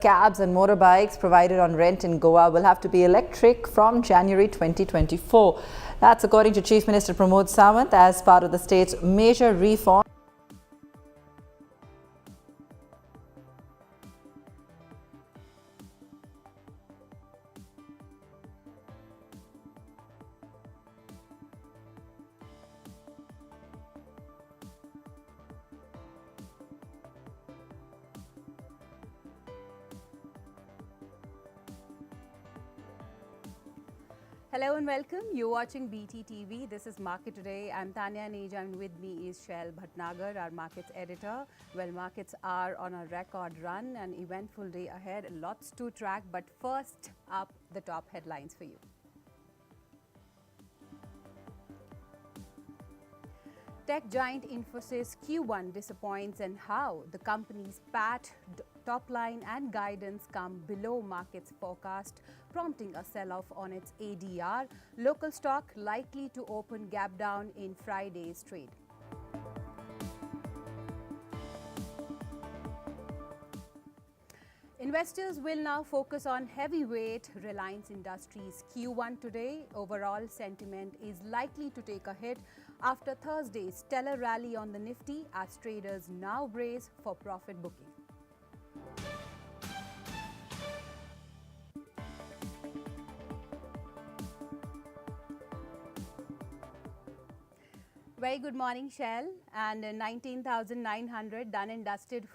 Cabs and motorbikes provided on rent in Goa will have to be electric from January 2024. That's according to Chief Minister Pramod Sawant as part of the state's major reform. Hello and welcome. You're watching BTTV. This is Market Today. I'm Tanya Aneja and with me is Shail Bhatnagar, our markets editor. Well, markets are on a record run, an eventful day ahead, lots to track. But first up, the top headlines for you. Tech giant Infosys Q1 disappoints and how the company's PAT, top line and guidance come below market's forecast, prompting a sell-off on its ADR. Local stock likely to open gap down in Friday's trade. Investors will now focus on heavyweight Reliance Industries Q1 today. Overall sentiment is likely to take a hit after Thursday's stellar rally on the Nifty as traders now brace for profit booking. Very good morning, Shail. And 19,900 done and dusted.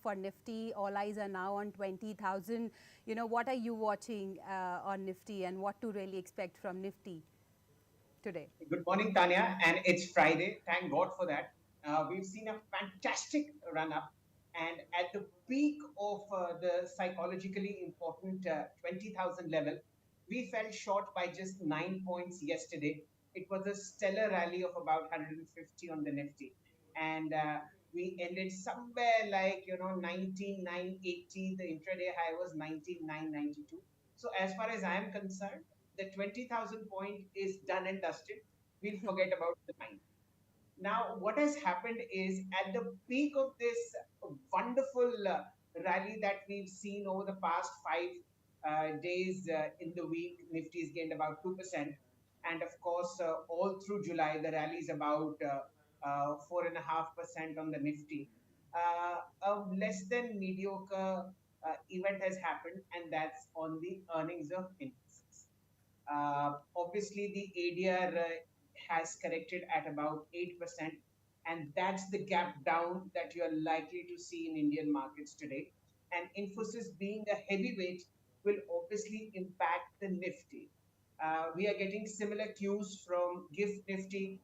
For Nifty, all eyes are now on 20,000. What are you watching on Nifty and what to really expect from Nifty today? Good morning, Tanya, and it's Friday. Thank God for that. We've seen a fantastic run up, and at the peak of the psychologically important 20,000 level, we fell short by just 9 points yesterday. It was a stellar rally of about 150 on the Nifty, and we ended somewhere like 19,980. The intraday high was 19,992. So as far as I am concerned, the 20,000 point is done and dusted. We'll forget about the 9. Now, what has happened is at the peak of this wonderful rally that we've seen over the past 5 days in the week, Nifty's gained about 2%. And of course, all through July, the rally is about 4.5% on the Nifty. A less than mediocre event has happened, and that's on the earnings of Infosys. Obviously, the ADR has corrected at about 8%, and that's the gap down that you're likely to see in Indian markets today. And Infosys being a heavyweight will obviously impact the Nifty. We are getting similar cues from GIFT Nifty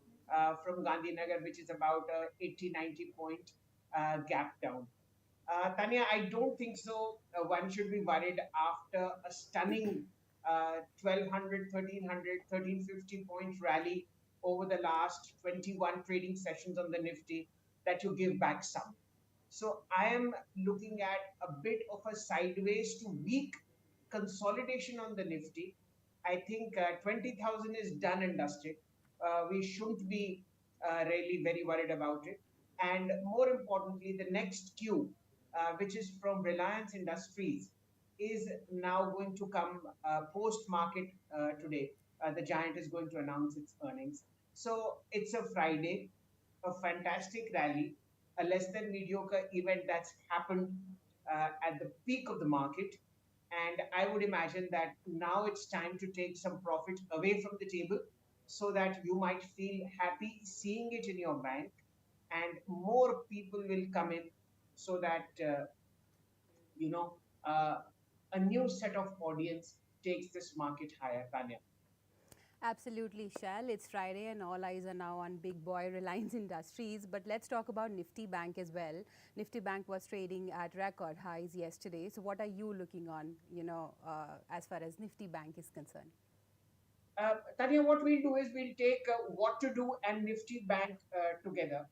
from Gandhinagar, which is about a 80-90 point gap down. Tanya, I don't think so. One should be worried after a stunning 1200, 1300, 1350 point rally over the last 21 trading sessions on the Nifty that you give back some. So I am looking at a bit of a sideways to weak consolidation on the Nifty. I think 20,000 is done and dusted. We shouldn't be really very worried about it. And more importantly, the next Q, which is from Reliance Industries, is now going to come post-market today. The giant is going to announce its earnings. So it's a Friday, a fantastic rally, a less than mediocre event that's happened at the peak of the market. And I would imagine that now it's time to take some profit away from the table so that you might feel happy seeing it in your bank and more people will come in so that, a new set of audience takes this market higher, Tanya. Absolutely, Shail. It's Friday and all eyes are now on big boy Reliance Industries. But let's talk about Nifty Bank as well. Nifty Bank was trading at record highs yesterday. So what are you looking on, as far as Nifty Bank is concerned? Tanya, what we'll do is we'll take what to do and Nifty Bank together.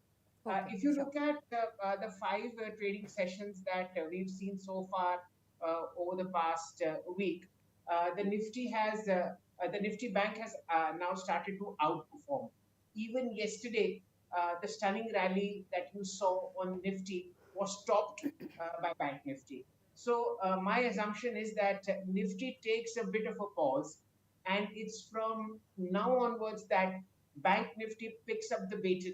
If you look at the 5 trading sessions that we've seen so far over the past week, the Nifty Bank has now started to outperform. Even yesterday, the stunning rally that you saw on Nifty was topped by Bank Nifty. So my assumption is that Nifty takes a bit of a pause, and it's from now onwards that Bank Nifty picks up the baton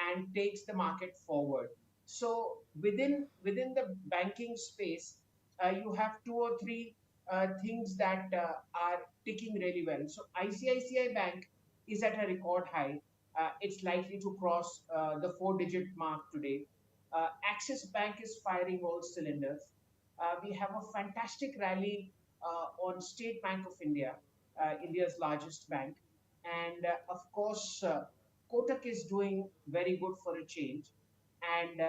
and takes the market forward. So within the banking space, you have two or three things that are ticking really well. So ICICI Bank is at a record high. It's likely to cross the four-digit mark today. Axis Bank is firing all cylinders. We have a fantastic rally on State Bank of India, India's largest bank. And of course, Kotak is doing very good for a change. And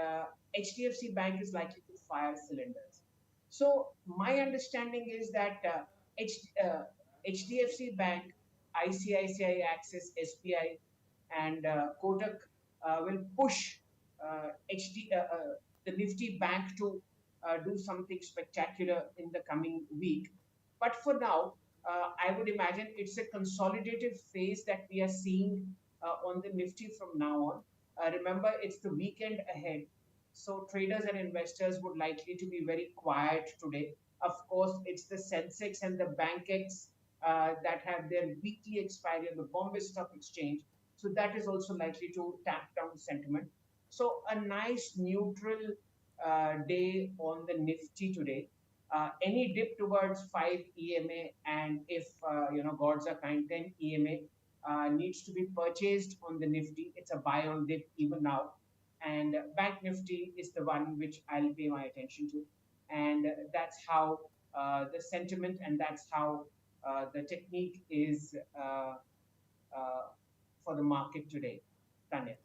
HDFC Bank is likely to fire cylinders. So, my understanding is that HDFC Bank, ICICI Axis, SBI, and Kotak will push the Nifty Bank to do something spectacular in the coming week. But for now, I would imagine it's a consolidative phase that we are seeing on the Nifty from now on. Remember, it's the weekend ahead, so traders and investors would likely to be very quiet today. Of course, it's the Sensex and the BankX that have their weekly expiry on the Bombay Stock Exchange. So that is also likely to tamp down sentiment. So a nice neutral day on the Nifty today. Any dip towards 5 EMA, and if gods are kind, 10 EMA needs to be purchased on the Nifty. It's a buy on dip even now, and Bank Nifty is the one which I'll pay my attention to, and that's how the sentiment and that's how the technique is uh, for the market today, Tanya.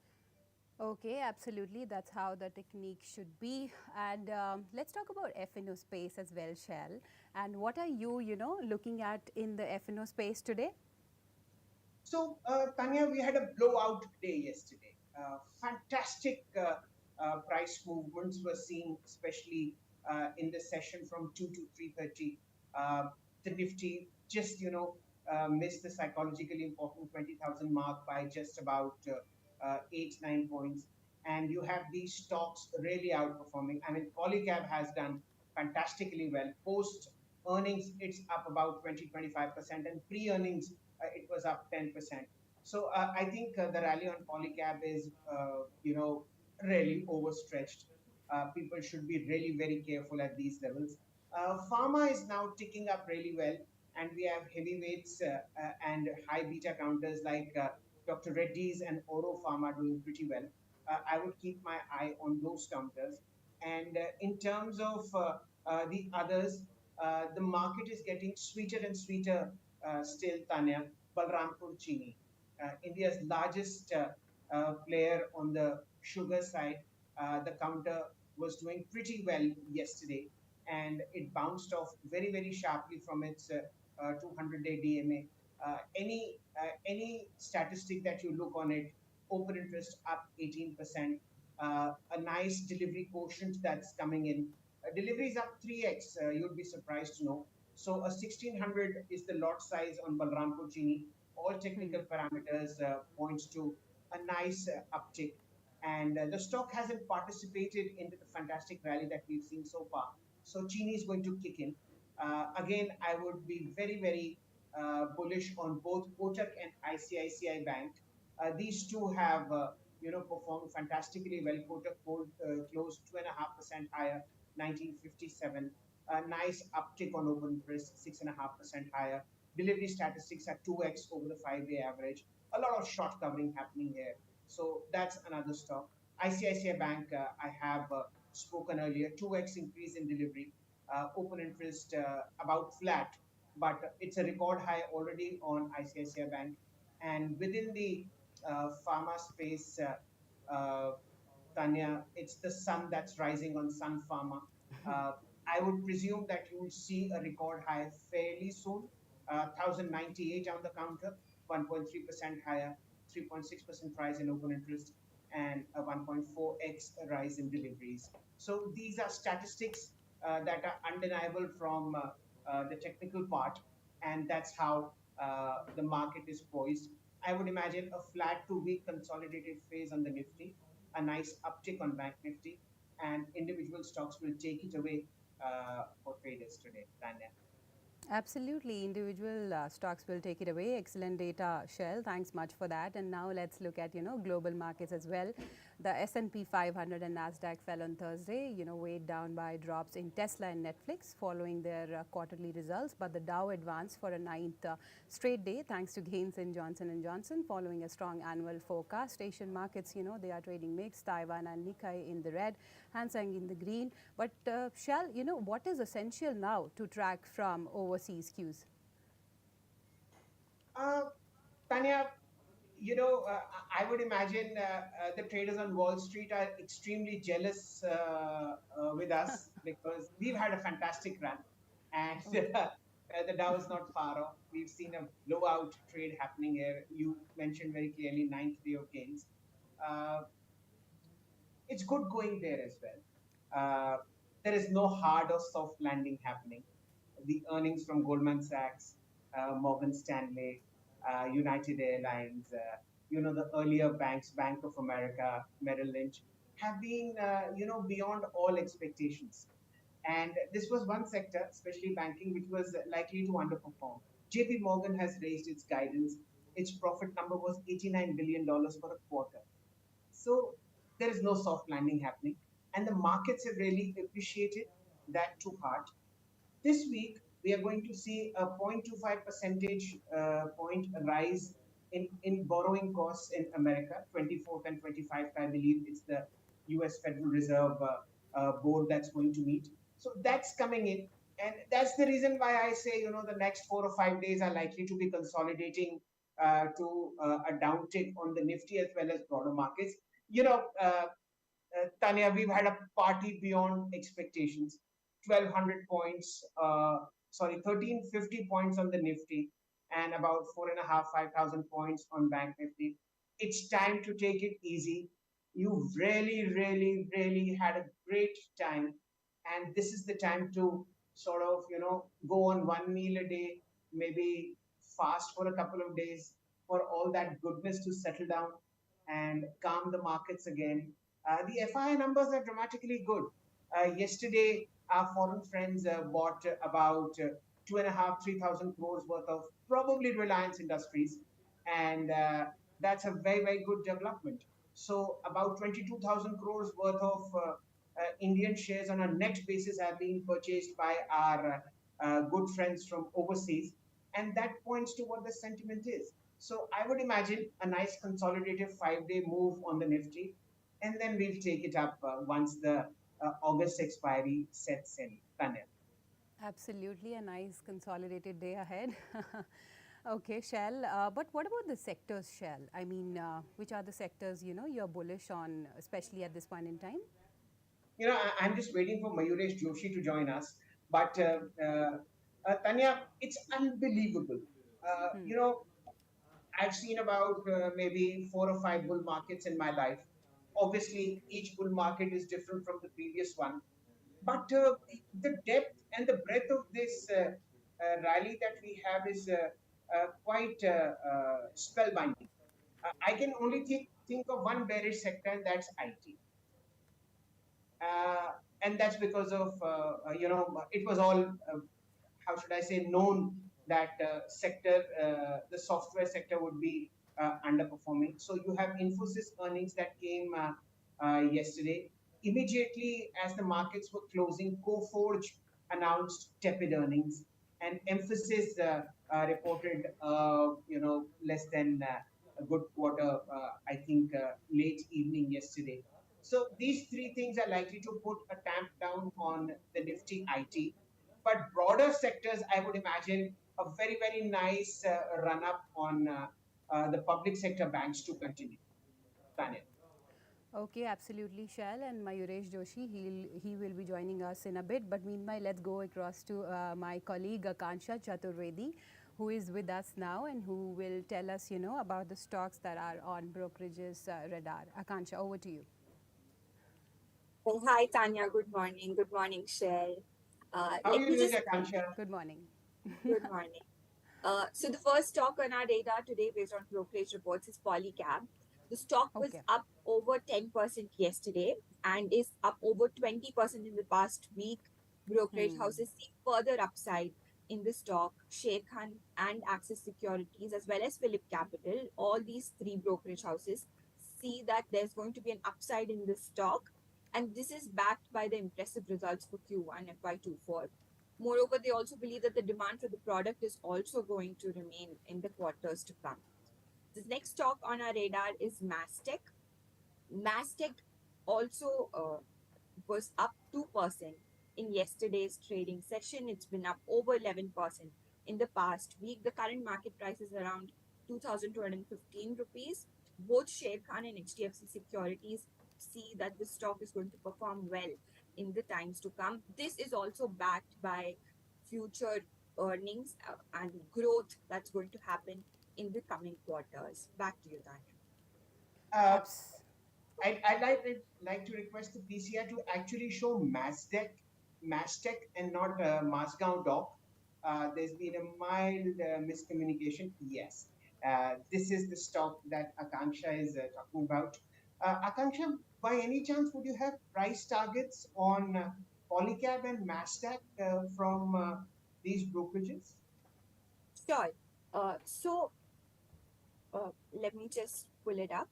Okay, absolutely. That's how the technique should be. And let's talk about FNO space as well, Shell. And what are you looking at in the FNO space today? So, Tanya, we had a blowout day yesterday. Fantastic price movements were seen, especially in the session from 2 to 3:30. The Nifty just, missed the psychologically important 20,000 mark by just about 8, 9 points. And you have these stocks really outperforming. I mean, Polycab has done fantastically well. Post earnings, it's up about 20, 25%, and pre earnings, it was up 10%. So I think the rally on Polycab is, really overstretched. People should be really very careful at these levels. Pharma is now ticking up really well, and we have heavyweights and high beta counters like Dr. Reddy's and Oro Pharma doing pretty well. I would keep my eye on those counters. And in terms of the others, the market is getting sweeter and sweeter still, Tanya. Balrampur Chini, India's largest player on the sugar side. The counter was doing pretty well yesterday, and it bounced off very, very sharply from its 200-day DMA. Any statistic that you look on it, open interest up 18%. A nice delivery quotient that's coming in. Delivery is up 3x. You'd be surprised to know. So a 1600 is the lot size on Balrampur Chini. All technical parameters points to a nice uptick, and the stock hasn't participated in the fantastic rally that we've seen so far. So Chini is going to kick in. Again, I would be very, very bullish on both Kotak and ICICI Bank. These two have performed fantastically well. Kotak closed 2.5% higher, 1957. A nice uptick on open press, 6.5% higher. Delivery statistics are 2x over the 5-day average. A lot of short covering happening here. So that's another stock. ICICI Bank, I have spoken earlier, 2x increase in delivery. Open interest about flat, but it's a record high already on ICICI Bank. And within the pharma space, Tanya, it's the sun that's rising on Sun Pharma. Uh, I would presume that you will see a record high fairly soon. 1098 on the counter, 1.3% higher, 3.6% rise in open interest, and a 1.4x rise in deliveries. So these are statistics that are undeniable from the technical part, and that's how the market is poised. I would imagine a flat to weak consolidated phase on the Nifty, a nice uptick on Bank Nifty, and individual stocks will take it away for traders today, Tanya. Absolutely. Individual stocks will take it away. Excellent data, Shell. Thanks much for that. And now let's look at, global markets as well. The S&P 500 and Nasdaq fell on Thursday, weighed down by drops in Tesla and Netflix following their quarterly results. But the Dow advanced for a ninth straight day thanks to gains in Johnson & Johnson following a strong annual forecast. Asian markets, they are trading mixed. Taiwan and Nikkei in the red, Hang Seng in the green. But Shell, what is essential now to track from overseas cues? Uh, Tanya, I would imagine the traders on Wall Street are extremely jealous with us because we've had a fantastic run, and the Dow is not far off. We've seen a blowout trade happening here. You mentioned very clearly ninth day of gains. Uh, it's good going there as well. There is no hard or soft landing happening. The earnings from Goldman Sachs, Morgan Stanley, United Airlines, the earlier banks, Bank of America, Merrill Lynch, have been, beyond all expectations. And this was one sector, especially banking, which was likely to underperform. JP Morgan has raised its guidance. Its profit number was $89 billion for a quarter. So there is no soft landing happening. And the markets have really appreciated that to heart. This week, we are going to see a 0.25 percentage point rise in borrowing costs in America, 24th and 25th, I believe it's the US Federal Reserve board that's going to meet. So that's coming in. And that's the reason why I say, the next 4 or 5 days are likely to be consolidating to a downtick on the Nifty as well as broader markets. Tanya, we've had a party beyond expectations. 1,200 points, 1,350 points on the Nifty, and about 4,500, 5,000 points on Bank Nifty. It's time to take it easy. You really, really, really had a great time, and this is the time to sort of, go on one meal a day, maybe fast for a couple of days, for all that goodness to settle down and calm the markets again. The FI numbers are dramatically good. Yesterday, our foreign friends bought about two and a half, 3,000 crores worth of probably Reliance Industries, and that's a very, very good development. So about 22,000 crores worth of Indian shares on a net basis have been purchased by our good friends from overseas, and that points to what the sentiment is. So I would imagine a nice consolidative 5 day move on the Nifty, and then we'll take it up once the August expiry sets in. Tanya. Absolutely, a nice consolidated day ahead. Okay, Shell. But what about the sectors, Shell? I mean, which are the sectors you're bullish on, especially at this point in time? I'm just waiting for Mayuresh Joshi to join us. But Tanya, it's unbelievable. I've seen about maybe 4 or 5 bull markets in my life. Obviously, each bull market is different from the previous one. But the depth and the breadth of this rally that we have is quite spellbinding. I can only think of one bearish sector, and that's IT. Uh, and that's because of, it was all how should I say, known that the software sector would be underperforming. So you have Infosys earnings that came yesterday. Immediately as the markets were closing, Coforge announced tepid earnings, and Emphasis reported, less than a good quarter, I think, late evening yesterday. So these three things are likely to put a tamp down on the Nifty IT. But broader sectors, I would imagine a very, very nice run up on the public sector banks to continue. Tanya. Okay, absolutely, Shell and Mayuresh Joshi. He will be joining us in a bit. But meanwhile, let's go across to my colleague Akansha Chaturvedi, who is with us now and who will tell us, about the stocks that are on Brokerage's radar. Akansha, over to you. Oh, hi, Tanya. Good morning. Good morning, Shail. How are Let you me doing, just, Akansha? Good morning. good morning. So the first stock on our radar today based on brokerage reports is Polycab. The stock was Okay. up over 10% yesterday and is up over 20% in the past week. brokerage houses see further upside in the stock. Shakeout and Axis Securities, as well as Phillip Capital, all these three brokerage houses see that there's going to be an upside in the stock, and this is backed by the impressive results for Q1 FY24. Moreover, they also believe that the demand for the product is also going to remain in the quarters to come. The next stock on our radar is Mastech. Mastech also was up 2% in yesterday's trading session. It's been up over 11% in the past week. The current market price is around 2,215 rupees. Both Sharekhan and HDFC Securities see that the stock is going to perform well in the times to come. This is also backed by future earnings and growth that's going to happen in the coming quarters. Back to you, Tanya. Uh, Abs- I'd like to request the PCR to actually show Mastech and not Masgaon Dock. There's been a mild miscommunication. Yes, this is the stock that Akanksha is talking about. Akanksha, by any chance, would you have price targets on Polycab and Mastech from these brokerages? Sure. Let me just pull it up.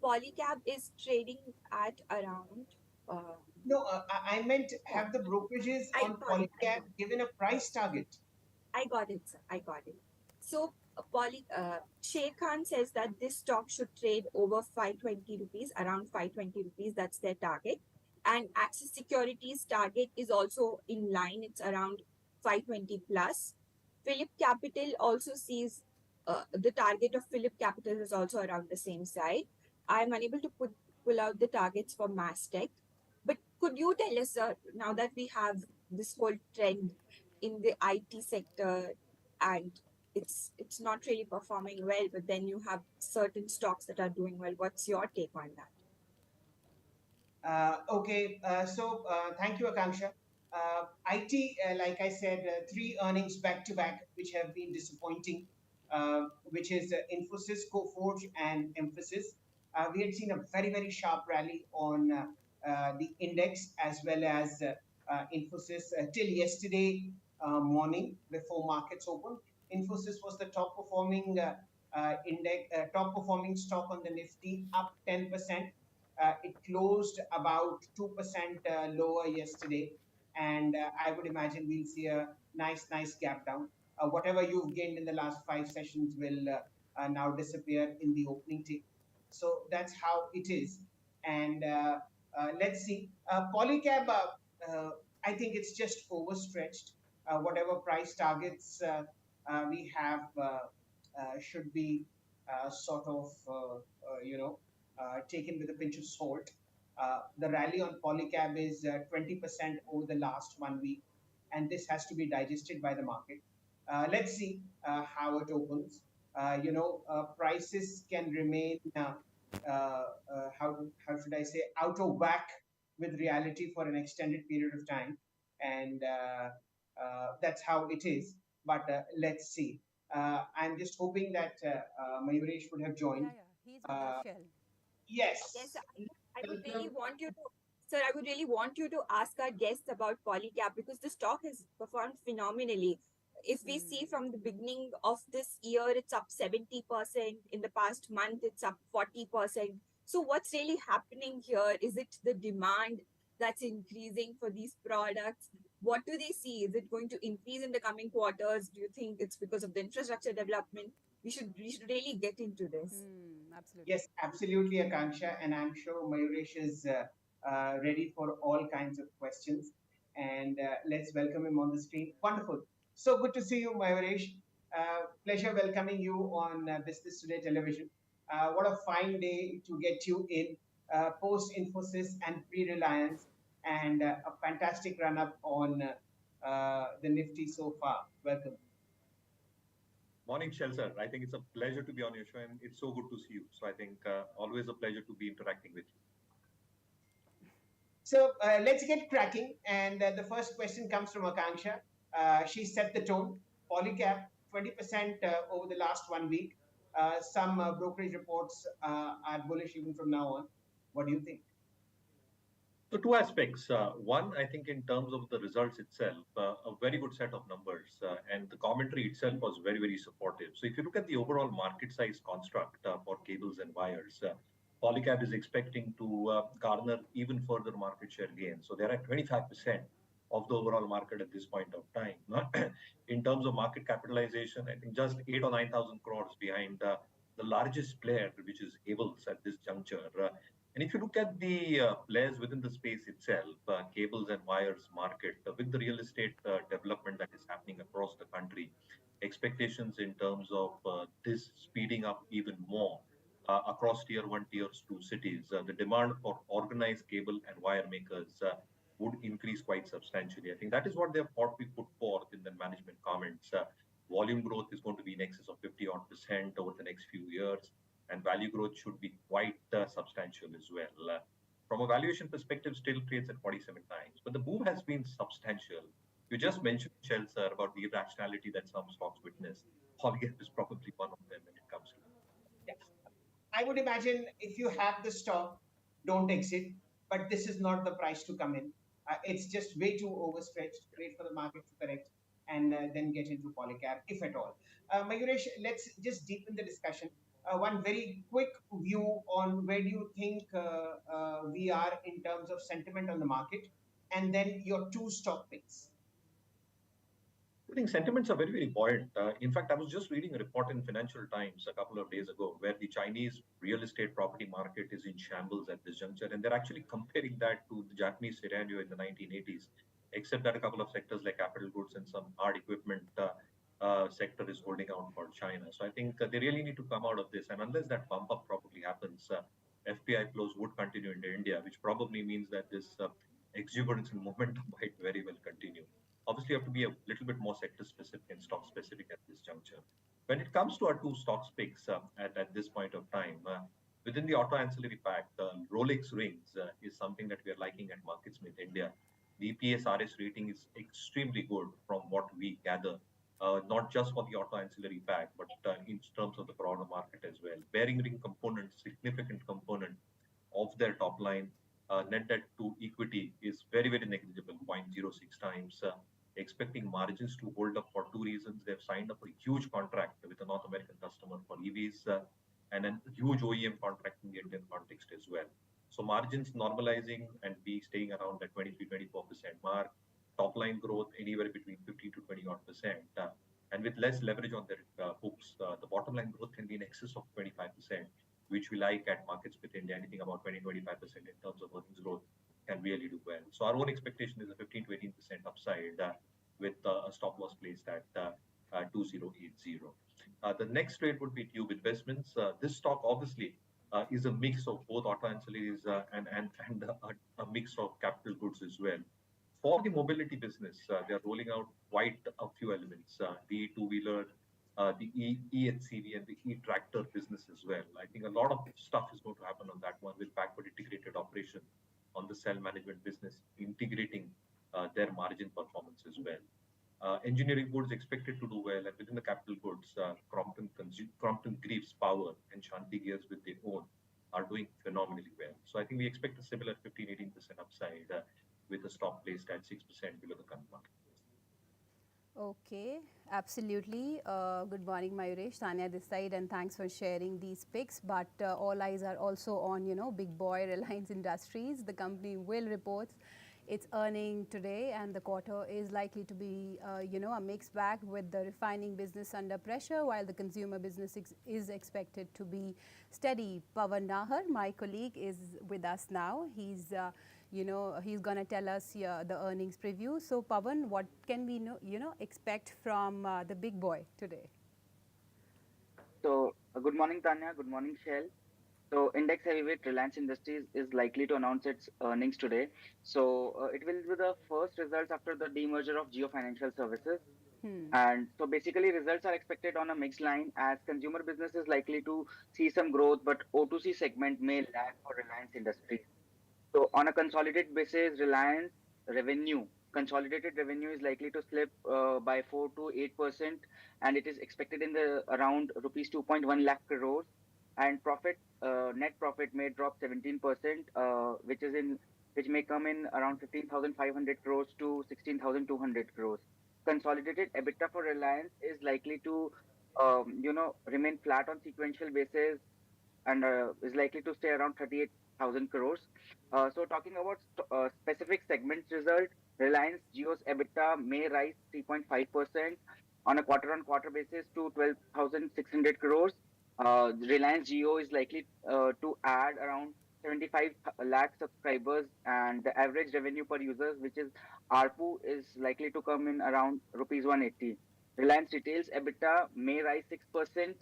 Polycab is trading at around. Uh, No, I meant yeah, have the brokerages I on got it. I Polycab got it. given a price target? I got it, sir. I got it. So, Sheikh Khan says that this stock should trade over 520 rupees, around 520 rupees. That's their target. And Axis Securities' target is also in line. It's around 520 plus. Phillip Capital also sees the target of Phillip Capital is also around the same side. I'm unable to pull out the targets for Mastech. But could you tell us, now that we have this whole trend in the IT sector and it's not really performing well, but then you have certain stocks that are doing well. What's your take on that? Okay, thank you, Akanksha. IT, like I said, three earnings back to back, which have been disappointing, which is Infosys, Coforge, and Emphasis. We had seen a very sharp rally on the index as well as Infosys till yesterday morning before markets opened. Infosys was the top performing top performing stock on the Nifty, up 10%. It closed about 2% lower yesterday, and I would imagine we'll see a nice gap down. Whatever you've gained in the last five sessions will now disappear in the opening tick. So that's how it is. And let's see. Polycab, I think it's just overstretched. Whatever price targets we have should be sort of, taken with a pinch of salt. The rally on Polycab is 20% over the last 1 week, and this has to be digested by the market. Let's see how it opens. Prices can remain, how should I say, out of whack with reality for an extended period of time, and that's how it is. But let's see. I'm just hoping that Mayuresh would have joined. Yeah, he's with us, Uh, Shell. yes. Yes, I would really Welcome. want you to, sir, I would really want you to ask our guests about Polycap because the stock has performed phenomenally. If we see from the beginning of this year, it's up 70%. In the past month, it's up 40%. So, what's really happening here? Is it the demand that's increasing for these products? What do they see? Is it going to increase in the coming quarters? Do you think it's because of the infrastructure development? We should really get into this. Absolutely. Yes, absolutely, Akanksha, and I'm sure Mayuresh is ready for all kinds of questions. And let's welcome him on the screen. Wonderful. So good to see you, Mayuresh. Pleasure welcoming you on Business Today Television. What a fine day to get you in post Infosys and pre Reliance, and a fantastic run up on the Nifty so far. Welcome. Morning, Shel sir. I think it's a pleasure to be on your show, and it's so good to see you. So I think always a pleasure to be interacting with you. So let's get cracking. And the first question comes from Akanksha. She set the tone. Polycap, 20% over the last 1 week. Some brokerage reports are bullish even from now on. What do you think? So two aspects. One, I think in terms of the results itself, a very good set of numbers, and the commentary itself was very, very supportive. So if you look at the overall market size construct for cables and wires, Polycab is expecting to garner even further market share gains. So they're at 25% of the overall market at this point of time. In terms of market capitalization, I think just 8 or 9,000 crores behind the largest player, which is Havells at this juncture. And if you look at the players within the space itself, cables and wires market, with the real estate development that is happening across the country, expectations in terms of this speeding up even more across tier one, tiers two cities, the demand for organized cable and wire makers would increase quite substantially. I think that is what they have probably put forth in the management comments. Volume growth is going to be in excess of 50 odd percent over the next few years, and value growth should be quite substantial as well. From a valuation perspective, still trades at 47 times, but the move has been substantial. You just mentioned, Shell, sir, about the irrationality that some stocks witness. Polygap is probably one of them when it comes to Yeah. I would imagine if you have the stock, don't exit. But this is not the price to come in. It's just way too overstretched. Wait for the market to correct and then get into Polycab, if at all. Mayuresh, let's just deepen the discussion. One very quick view on where do you think we are in terms of sentiment on the market, and then your two stock picks. I think sentiments are very, very buoyant. In fact, I was just reading a report in Financial Times a couple of days ago where the Chinese real estate property market is in shambles at this juncture, and they're actually comparing that to the Japanese scenario in the 1980s, except that a couple of sectors like capital goods and some hard equipment sector is holding out for China. So I think they really need to come out of this, and unless that bump up probably happens, FPI flows would continue into India, which probably means that this exuberance and momentum might very well continue. Obviously, you have to be a little bit more sector specific and stock specific at this juncture. When it comes to our two stocks picks at this point of time, within the auto ancillary pack, the Rolex rings is something that we are liking at MarketSmith India. The EPS RS rating is extremely good from what we gather, not just for the auto ancillary pack, but in terms of the broader market as well. Bearing ring component, significant component of their top line. Net debt to equity is very, very negligible, 0.06 times. Expecting margins to hold up for two reasons. They've signed up a huge contract with a North American customer for EVs and a huge OEM contract in the Indian context as well. So margins normalizing and be staying around the 23-24% mark. Top line growth anywhere between 15 to 20 odd percent. And with less leverage on their books, the bottom line growth can be in excess of 25%, which we like at MarketSmith India. Anything about 20-25% in terms of earnings growth can really do well. So our own expectation is a 15 to 18% upside with a stop loss placed at 2080. The next trade would be Tube Investments. This stock obviously is a mix of both auto ancillaries and a mix of capital goods as well. For the mobility business, they are rolling out quite a few elements. The two-wheeler, the EHCV and the e-tractor business as well. I think a lot of stuff is going to happen on that one with backward integrated operation on the cell management business, integrating their margin performance as well. Engineering goods expected to do well, and within the capital goods, Crompton Greaves Power and Shanti Gears with their own are doing phenomenally well. So I think we expect a similar 15-18% upside with a stop placed at 6% below the current market. Okay, absolutely. Good morning, Mayuresh, Tanya this side, and thanks for sharing these picks. But all eyes are also on, big boy Reliance Industries. The company will report its earning today, and the quarter is likely to be, a mixed bag with the refining business under pressure, while the consumer business is expected to be steady. Pawan Nahar, my colleague, is with us now. He's he's going to tell us the earnings preview. So, Pawan, what can we expect from the big boy today? So, good morning, Tanya. Good morning, Shail. So, index heavyweight Reliance Industries is likely to announce its earnings today. So, it will be the first results after the demerger of Geo Financial Services. And so, basically, results are expected on a mixed line as consumer business is likely to see some growth, but O2C segment may lag for Reliance Industries. So on a consolidated basis, Reliance consolidated revenue is likely to slip by 4 to 8%, and it is expected in the around rupees 2.1 lakh crores. And net profit may drop 17%, which is in which may come in around 15,500 crores to 16,200 crores. Consolidated EBITDA for Reliance is likely to, remain flat on sequential basis and is likely to stay around 38,000 crores. So talking about specific segments result, Reliance Jio's EBITDA may rise 3.5% on a quarter-on-quarter basis to 12,600 crores. Reliance Jio is likely to add around 75 lakh subscribers, and the average revenue per user, which is ARPU, is likely to come in around rupees 180. Reliance Retail's EBITDA may rise 6%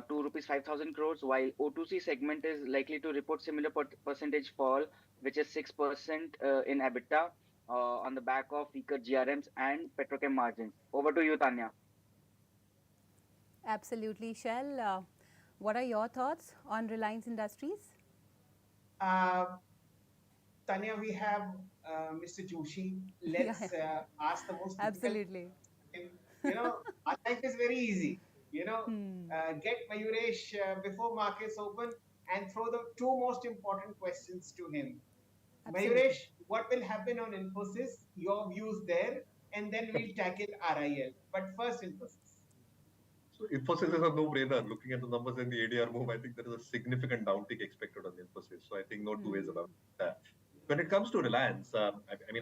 to rupees 5,000 crores, while O2C segment is likely to report similar percentage fall, which is 6% in EBITDA on the back of weaker GRMs and petrochem margins. Over to you, Tanya. Absolutely, Shail. What are your thoughts on Reliance Industries? Uh, Tanya, we have Mr. Joshi. Let's ask the most difficult Absolutely. question. Our life is very easy. Get Mayuresh before markets open and throw the two most important questions to him. Mayuresh, Absolutely. what will happen on Infosys? Your views there, and then we'll tackle RIL. But first, Infosys. So Infosys is a no-brainer. Looking at the numbers in the ADR move, I think there is a significant downtick expected on Infosys. So I think no two ways about that. When it comes to Reliance, I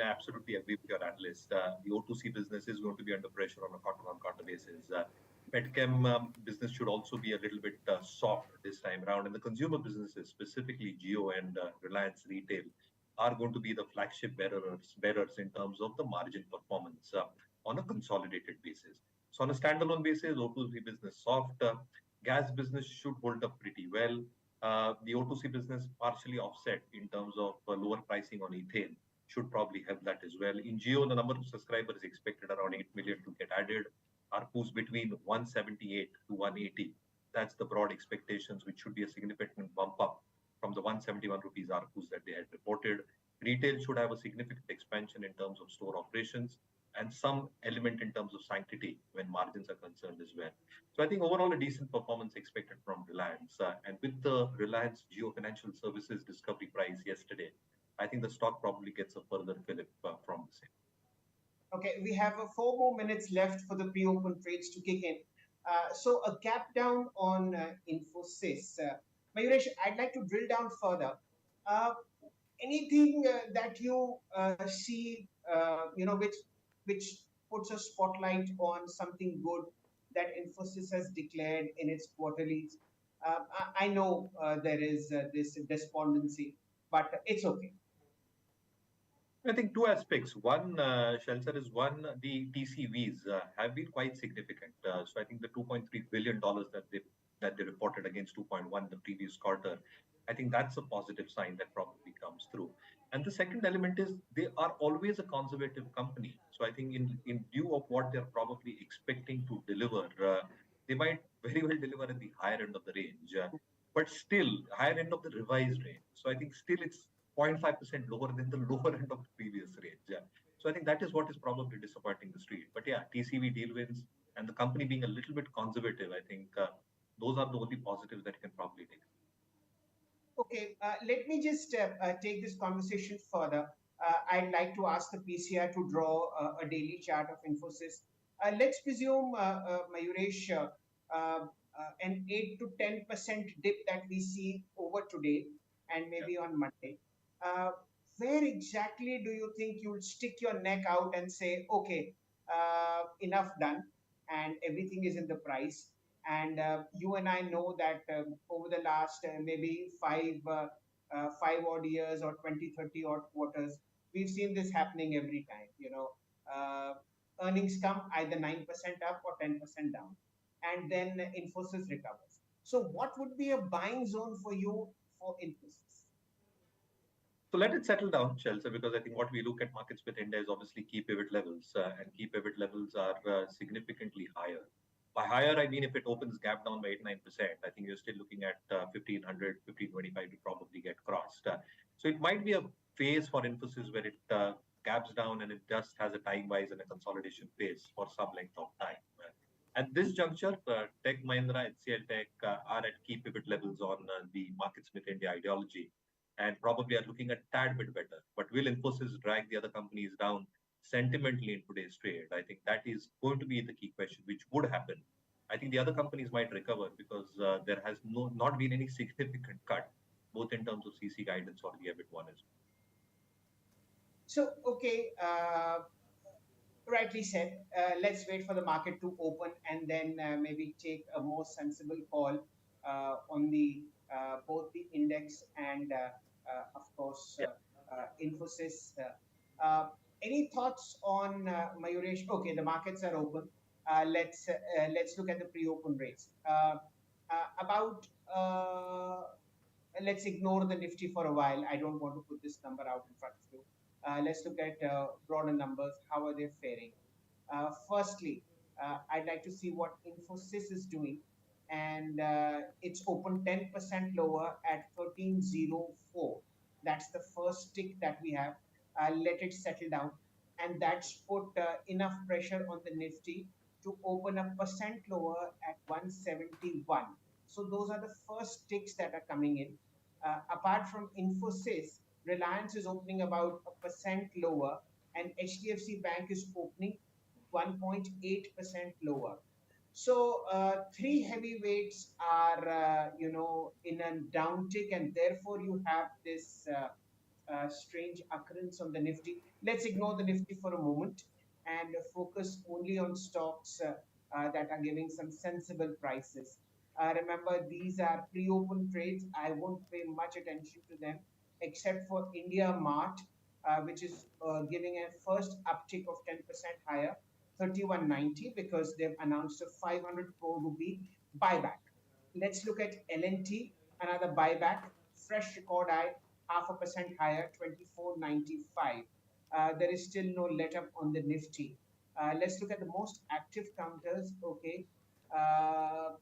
absolutely agree with your analyst. The O2C business is going to be under pressure on a quarter-on-quarter basis. Petchem business should also be a little bit soft this time around. And the consumer businesses, specifically Jio and Reliance Retail, are going to be the flagship bearers in terms of the margin performance on a consolidated basis. So on a standalone basis, O2C business soft. Gas business should hold up pretty well. The O2C business partially offset in terms of lower pricing on ethane should probably help that as well. In Geo, the number of subscribers is expected around 8 million to get added. ARPUs between 178 to 180. That's the broad expectations, which should be a significant bump up from the 171 rupees ARPUs that they had reported. Retail should have a significant expansion in terms of store operations and some element in terms of sanctity when margins are concerned as well. So I think overall a decent performance expected from Reliance. And with the Reliance Geo Financial Services discovery price yesterday, I think the stock probably gets a further fillip from the same. Okay, we have 4 more minutes left for the pre-open trades to kick in. So a cap down on Infosys. Mayuresh, I'd like to drill down further. Anything that you see, which puts a spotlight on something good that Infosys has declared in its quarterlies? I know there is this despondency, but it's okay. I think two aspects. One, Shelter, is one, the TCVs have been quite significant. So I think the $2.3 billion that they reported against 2.1 the previous quarter, I think that's a positive sign that probably comes through. And the second element is they are always a conservative company. So I think in view of what they're probably expecting to deliver, they might very well deliver at the higher end of the range, but still higher end of the revised range. So I think still it's 0.5% lower than the lower end of the previous range. Yeah. So I think that is what is probably disappointing the street. But yeah, TCV deal wins and the company being a little bit conservative, I think those are the only positives that you can probably take. Okay, let me just take this conversation further. I'd like to ask the PCR to draw a daily chart of Infosys. Let's presume, Mayuresh, an 8 to 10% dip that we see over today and maybe on Monday. Uh, where exactly do you think you'll stick your neck out and say, okay, enough done, and everything is in the price? And you and I know that over the last maybe five odd years or 20, 30 odd quarters, we've seen this happening every time. Uh, earnings come either 9% up or 10% down, and then Infosys recovers. So, what would be a buying zone for you for Infosys? So let it settle down, Chelsea, because I think what we look at markets with India is obviously key pivot levels, and key pivot levels are significantly higher. By higher, I mean if it opens gap down by 8-9%, I think you're still looking at 1500, 1525 to probably get crossed. So it might be a phase for Infosys where it gaps down and it just has a time wise and a consolidation phase for some length of time. At this juncture, Tech Mahindra, HCL Tech are at key pivot levels on the markets with India ideology. and probably are looking a tad bit better. But will Infosys drag the other companies down sentimentally in today's trade? I think that is going to be the key question, which would happen. I think the other companies might recover because there has not been any significant cut, both in terms of CC guidance or the EBIT one as well. So, okay, rightly said. Let's wait for the market to open and then maybe take a more sensible call on the both the index and, of course, Infosys. Any thoughts on Mayuresh? Okay, the markets are open. Let's look at the pre-open rates. About let's ignore the Nifty for a while. I don't want to put this number out in front of you. Let's look at broader numbers. How are they faring? Firstly, I'd like to see what Infosys is doing, and it's open 10% lower at 1304. That's the first tick that we have. Let it settle down, and that's put enough pressure on the Nifty to open a percent lower at 171. So those are the first ticks that are coming in. Apart from Infosys, Reliance is opening about a percent lower, and HDFC Bank is opening 1.8% lower. So three heavyweights are, in a downtick, and therefore you have this strange occurrence on the Nifty. Let's ignore the Nifty for a moment and focus only on stocks that are giving some sensible prices. Remember, these are pre-open trades. I won't pay much attention to them, except for India Mart, which is giving a first uptick of 10% higher, 3190, because they've announced a 500 crore rupee buyback. Let's look at LNT, another buyback, fresh record high, 0.5% higher, 2495. There is still no let up on the Nifty. Let's look at the most active counters. Okay. Uh,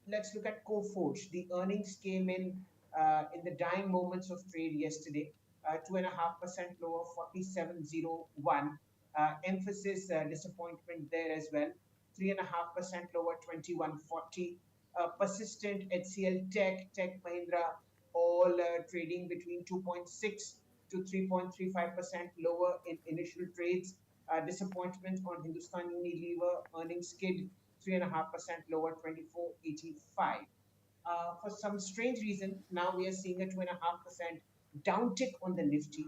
let's look at Coforge. The earnings came in the dying moments of trade yesterday. 2.5% lower, 4701. Emphasis disappointment there as well. 3.5% lower, 2140. Persistent HCL Tech Mahindra, all trading between 2.6 to 3.35% lower in initial trades. Disappointment on Hindustan Unilever, earnings skid 3.5% lower, 2485. For some strange reason, now we are seeing a 2.5% downtick on the Nifty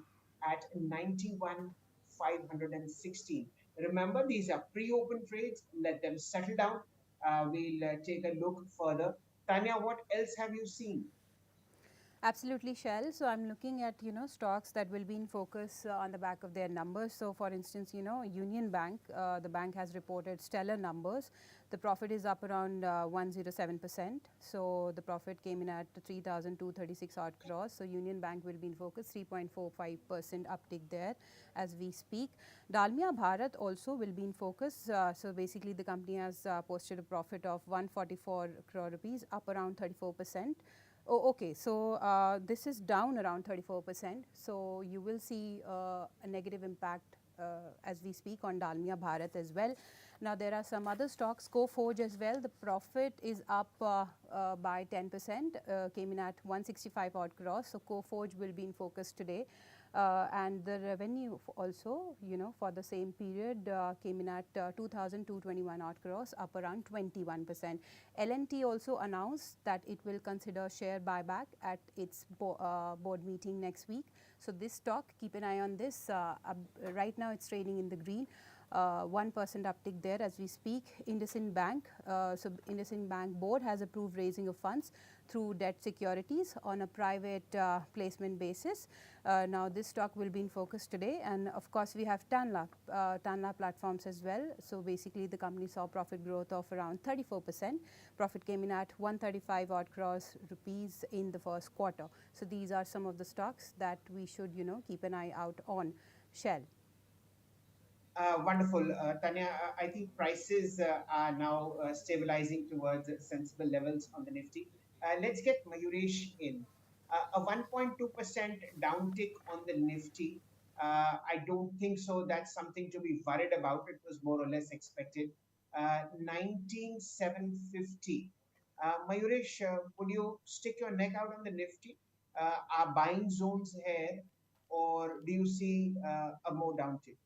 at 91,516. Remember, these are pre-open trades. Let them settle down. We'll take a look further. Tanya, what else have you seen? Absolutely, Shell. So I'm looking at, stocks that will be in focus on the back of their numbers. So for instance, Union Bank, the bank has reported stellar numbers. The profit is up around 107%. So the profit came in at 3,236 odd crores. So Union Bank will be in focus, 3.45% uptick there as we speak. Dalmia Bharat also will be in focus. So basically the company has posted a profit of 144 crore rupees, up around 34%. Oh, okay. So this is down around 34%. So you will see a negative impact as we speak on Dalmia Bharat as well. Now there are some other stocks, Coforge as well. The profit is up by 10%, came in at 165 odd crores. So Coforge will be in focus today. And the revenue also, for the same period came in at 2,221 odd crores, up around 21%. L&T also announced that it will consider share buyback at its board meeting next week. So this stock, keep an eye on this. Right now it's trading in the green. 1% uptick there as we speak. IndusInd Bank. So IndusInd Bank board has approved raising of funds through debt securities on a private placement basis. Now this stock will be in focus today, and of course we have Tanla platforms as well. So basically the company saw profit growth of around 34%. Profit came in at 135 odd crores rupees in the first quarter. So these are some of the stocks that we should keep an eye out on. Shell. Wonderful. Tanya, I think prices are now stabilizing towards sensible levels on the Nifty. Let's get Mayuresh in. A 1.2% downtick on the Nifty. I don't think so. That's something to be worried about. It was more or less expected. 19,750. Mayuresh, would you stick your neck out on the Nifty? are buying zones here, or do you see a more downtick?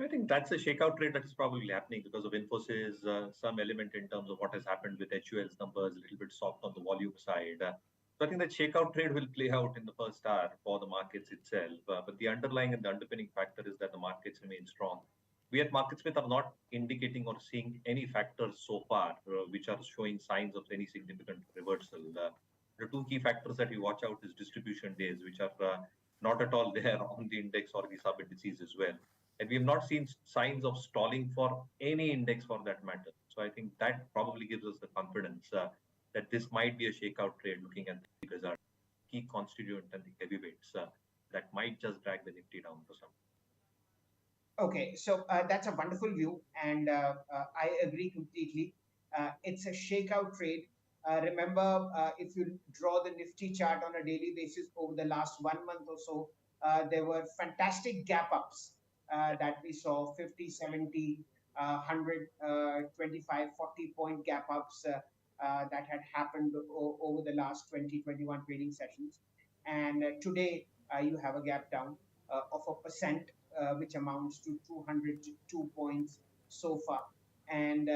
I think that's a shakeout trade that is probably happening because of Infosys, some element in terms of what has happened with HUL's numbers, a little bit soft on the volume side. So I think that shakeout trade will play out in the first hour for the markets itself. But the underlying and the underpinning factor is that the markets remain strong. We at MarketSmith are not indicating or seeing any factors so far which are showing signs of any significant reversal. The two key factors that we watch out is distribution days, which are not at all there on the index or the sub indices as well. And we have not seen signs of stalling for any index for that matter. So I think that probably gives us the confidence that this might be a shakeout trade looking at the result, key constituent and the heavyweights that might just drag the Nifty down to some. Okay, so that's a wonderful view, and I agree completely. It's a shakeout trade. Remember, if you draw the Nifty chart on a daily basis over the last 1 month or so, there were fantastic gap ups that we saw 50, 70, 100, 25, 40 point gap ups that had happened over the last 20, 21 trading sessions. And today, you have a gap down of a percent, which amounts to 202 points so far. And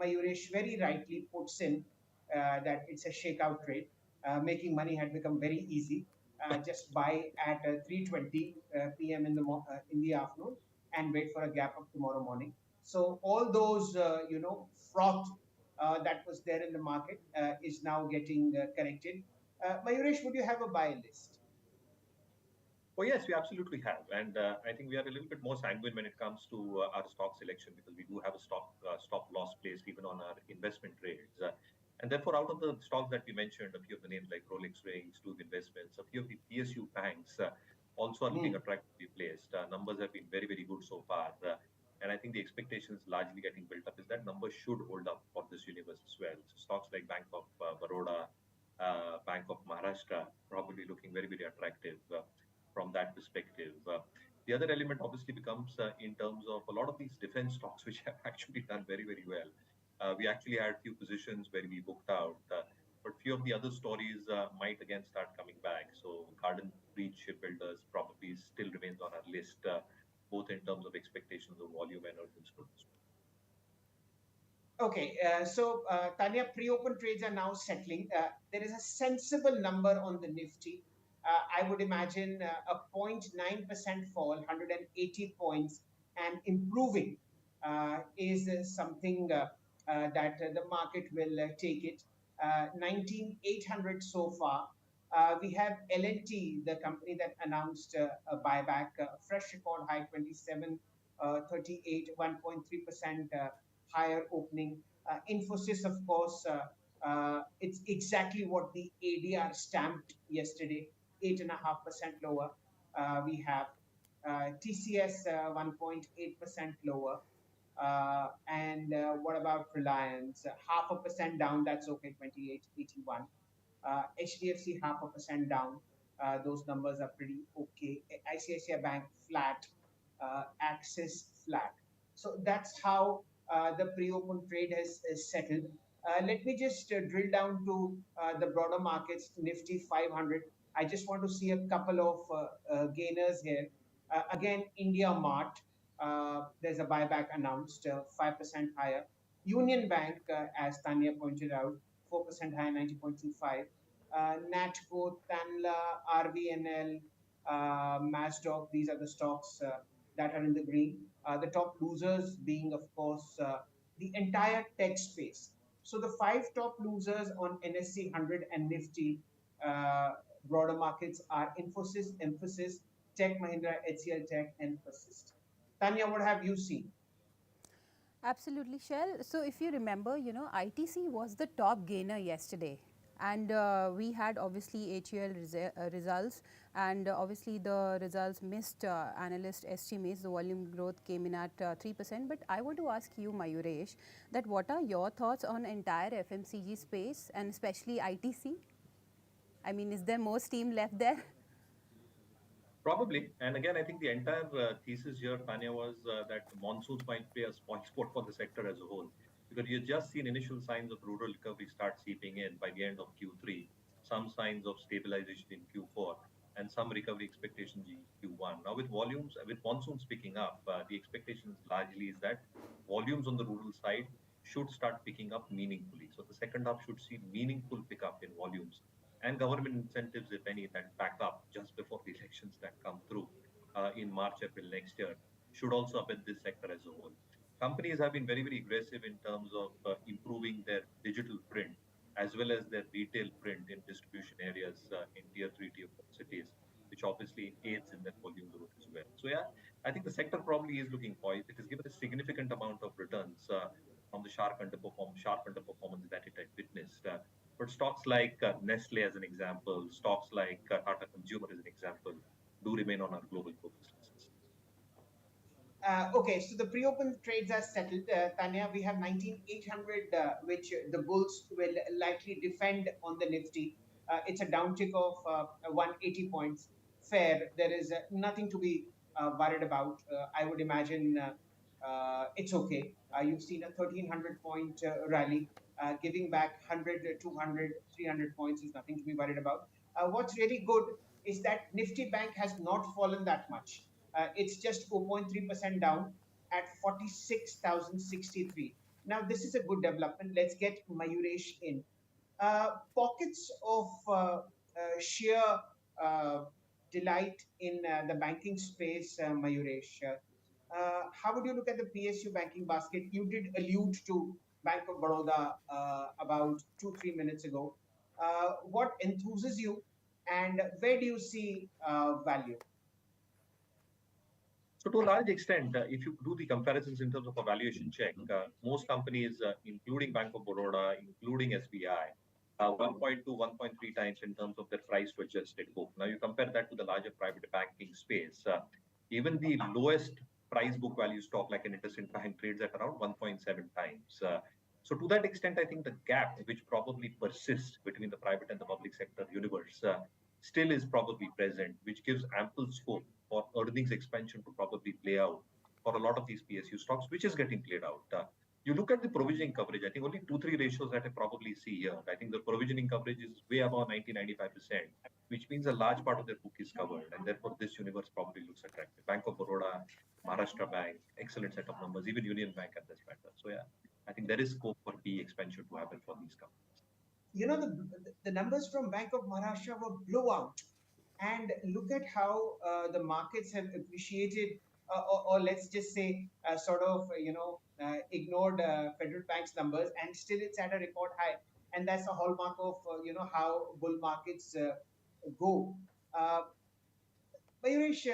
Mayuresh very rightly puts in that it's a shakeout trade. Making money had become very easy. Just buy at 3:20 p.m. In the afternoon and wait for a gap up tomorrow morning. So all those froth that was there in the market is now getting corrected. Mayuresh, would you have a buy list? Oh, yes, we absolutely have. And I think we are a little bit more sanguine when it comes to our stock selection because we do have a stop loss placed even on our investment trades. And therefore, out of the stocks that we mentioned, a few of the names like Rolex Rings, Tube Investments, a few of the PSU banks also are looking Hmm. attractively placed. Numbers have been very, very good so far. And I think the expectations largely getting built up is that numbers should hold up for this universe as well. So stocks like Bank of Baroda, Bank of Maharashtra, probably looking very, very attractive from that perspective. The other element obviously becomes in terms of a lot of these defense stocks, which have actually done very, very well. We actually had a few positions where we booked out, but few of the other stories might again start coming back. So Garden Breach Shipbuilders probably still remains on our list, both in terms of expectations of volume and earnings growth. Okay, so Tanya, pre-open trades are now settling. There is a sensible number on the Nifty. I would imagine a 0.9% fall, 180 points, and improving is something that the market will take it. 19,800 so far. We have L&T, the company that announced a buyback, fresh record high 27, 38, 1.3% higher opening. Infosys, of course, it's exactly what the ADR stamped yesterday, 8.5% lower. We have TCS 1.8% lower. And what about Reliance? 0.5% down, that's okay, 28.81. HDFC 0.5% down. Those numbers are pretty okay. ICICI Bank flat, Axis flat. So that's how the pre-open trade has settled. Let me just drill down to the broader markets, Nifty 500. I just want to see a couple of gainers here. Again, India Mart, there's a buyback announced, 5% higher. Union Bank, as Tanya pointed out, 4% higher, 90.25. Natco, Tanla, RVNL, Masdog, these are the stocks that are in the green. The top losers being, of course, the entire tech space. So the five top losers on NSE 100 and Nifty broader markets are Infosys, Emphasis, Tech Mahindra, HCL Tech, and Persist. Tanya, what have you seen? Absolutely, Shell. So if you remember, ITC was the top gainer yesterday. And we had obviously HUL results, and obviously the results missed analyst estimates. The volume growth came in at 3%. But I want to ask you, Mayuresh, that what are your thoughts on entire FMCG space and especially ITC? I mean, is there more steam left there? Probably. And again, I think the entire thesis here, Tanya, was that the monsoons might play a spoil sport for the sector as a whole. Because you just seen initial signs of rural recovery start seeping in by the end of Q3. some signs of stabilization in Q4 and some recovery expectations in Q1. Now, with monsoons picking up, the expectations largely is that volumes on the rural side should start picking up meaningfully. So the second half should see meaningful pickup in volumes and government incentives, if any, that back up just before the elections that come through in March, April next year, should also upend this sector as a whole. Companies have been very, very aggressive in terms of improving their digital print as well as their retail print in distribution areas in tier 3, tier 4 cities, which obviously aids in their volume growth as well. So, yeah, I think the sector probably is looking poised. It has given a significant amount of returns from the sharp underperformance that it had witnessed. But stocks like Nestle, as an example, stocks like Tata Consumer, as an example, do remain on our global focus lists. Okay, so the pre-open trades are settled. Tanya, we have 19,800, which the bulls will likely defend on the Nifty. It's a downtick of 180 points. Fair. There is nothing to be worried about. I would imagine it's okay. You've seen a 1,300 point rally. Giving back 100, 200, 300 points is nothing to be worried about. What's really good is that Nifty Bank has not fallen that much. It's just 4.3% down at 46,063. Now, this is a good development. Let's get Mayuresh in. Pockets of sheer uh, delight in the banking space, Mayuresh. How would you look at the PSU banking basket? You did allude to Bank of Baroda about 2-3 minutes ago. What enthuses you, and where do you see value? So to a large extent, if you do the comparisons in terms of a valuation check, most companies, including Bank of Baroda, including SBI, 1.2, 1.3 times in terms of their price to adjusted book. Now you compare that to the larger private banking space. Even the lowest price book value stock like an IndusInd Bank trades at around 1.7 times. So to that extent, I think the gap which probably persists between the private and the public sector universe still is probably present, which gives ample scope for earnings expansion to probably play out for a lot of these PSU stocks, which is getting played out. You look at the provisioning coverage, I think only 2-3 ratios that I probably see here. I think the provisioning coverage is way above 90-95%, which means a large part of their book is covered. And therefore, this universe probably looks attractive. Bank of Baroda, Maharashtra Bank, excellent set of numbers, even Union Bank at this matter. So, yeah, I think there is scope for PE expansion to happen for these companies. You know, the numbers from Bank of Maharashtra were blowout. And look at how the markets have appreciated, or let's just say, sort of, ignored Federal Bank's numbers, and still it's at a record high. And that's a hallmark of, how bull markets go. Uh, Mayuresh,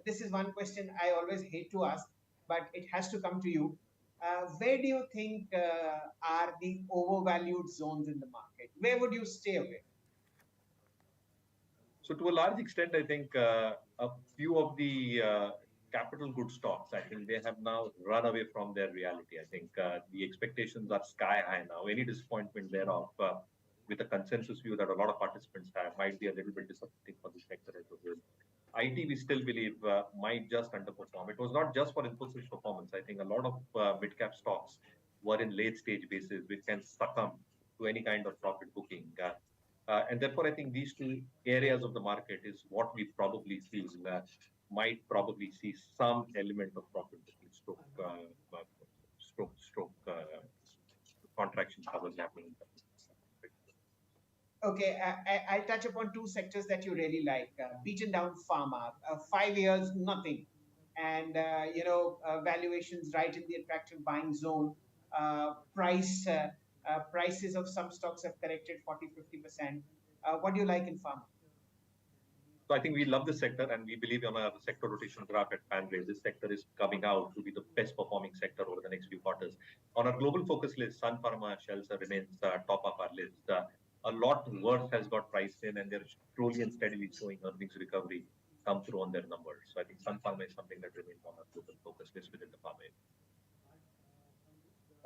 this is one question I always hate to ask, but it has to come to you. Where do you think are the overvalued zones in the market? Where would you stay away? So to a large extent, I think a few of the capital good stocks, I think they have now run away from their reality. I think the expectations are sky high now. Any disappointment thereof, with a consensus view that a lot of participants have, might be a little bit disappointing for the sector as a whole. IT, we still believe, might just underperform. It was not just for Infosys performance. I think a lot of mid-cap stocks were in late-stage basis, which can succumb to any kind of profit booking. And therefore, I think these two areas of the market is what we probably feel might probably see some element of profit booking contraction covers happening. Okay, I'll touch upon two sectors that you really like. Beaten down pharma, 5 years, nothing. And, valuations right in the attractive buying zone. Prices of some stocks have corrected 40-50%. What do you like in pharma? So I think we love this sector and we believe on a sector rotation graph at Panray. This sector is coming out to be the best performing sector over the next few quarters. On our global focus list, Sun Pharma and Shell remains top of our list. A lot worse has got priced in and they're slowly and steadily showing earnings recovery come through on their numbers. So I think Sun Pharma is something that remains on our global focus list within the pharma.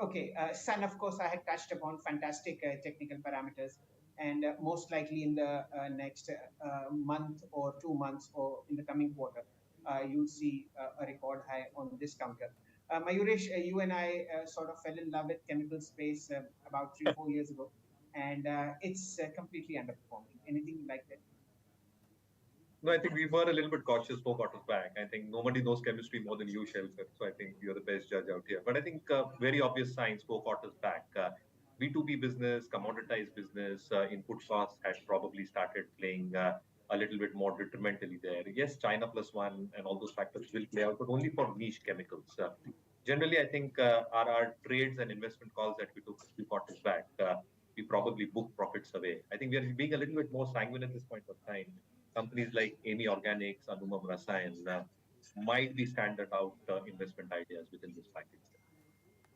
Okay, Sun, of course, I had touched upon fantastic technical parameters, and most likely in the next month or 2 months or in the coming quarter, you'll see a record high on this counter. Mayuresh, you and I sort of fell in love with chemical space about 3-4 years ago. and it's completely underperforming. Anything like that? No, I think we were a little bit cautious 4 quarters back. I think nobody knows chemistry more than you, Shelter. So I think you're the best judge out here. But I think very obvious signs 4 quarters back. B2B business, commoditized business, input costs had probably started playing a little bit more detrimentally there. Yes, China plus one and all those factors will play out, but only for niche chemicals. Generally, I think our trades and investment calls that we took a few quarters back, we probably booked profits away. I think we are being a little bit more sanguine at this point of time. Companies like Amy Organics, Anumam Rasayan might be standard out investment ideas within this package.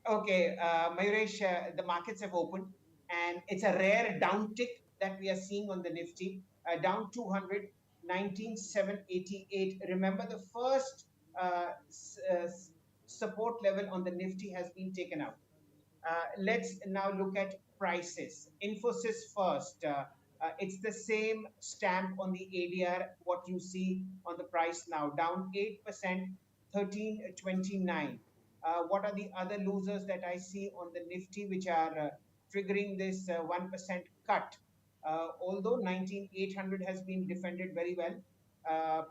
Okay, Mayuresh, the markets have opened, and it's a rare downtick that we are seeing on the Nifty, down 200, 19,788. Remember, the first support level on the Nifty has been taken out. Let's now look at prices. Infosys first. It's the same stamp on the ADR, what you see on the price now, down 8%, 1329. What are the other losers that I see on the Nifty which are triggering this 1% cut? Although 19,800 has been defended very well,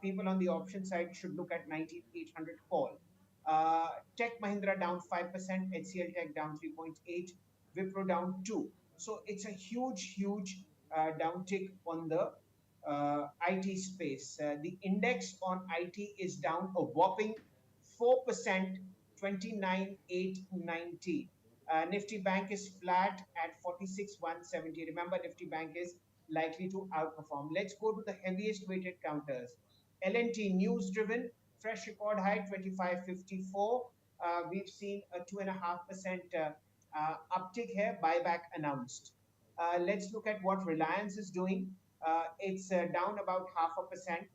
people on the option side should look at 19,800 call. Uh, Tech Mahindra down 5%, HCL Tech down 3.8, Wipro down 2. So it's a huge downtick on the IT space. The index on IT is down a whopping 4%, 29,890. Nifty Bank is flat at 46,170. Remember, Nifty Bank is likely to outperform. Let's go to the heaviest weighted counters. L&T news driven, fresh record high 2554. We've seen a 2.5% uptick here, buyback announced. Let's look at what Reliance is doing. It's down about 0.5%,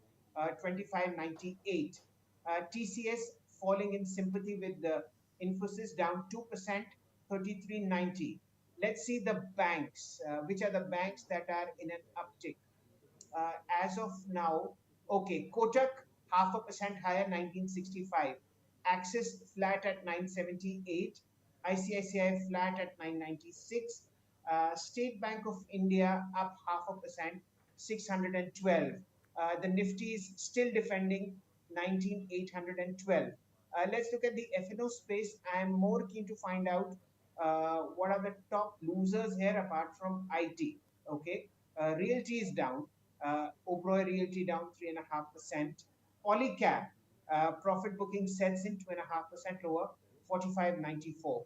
2598. TCS falling in sympathy with the Infosys, down 2%, 3390. Let's see the banks. Which are the banks that are in an uptick? As of now, okay, Kotak 0.5% higher, 1965. Axis flat at 978. ICICI flat at 996. State Bank of India up 0.5%, 612. The Nifty is still defending 19,812. Let's look at the FNO space. I am more keen to find out what are the top losers here apart from IT. Okay, Realty is down. Oberoi Realty down 3.5%. Polycab profit booking sets in 2.5% lower, 45.94.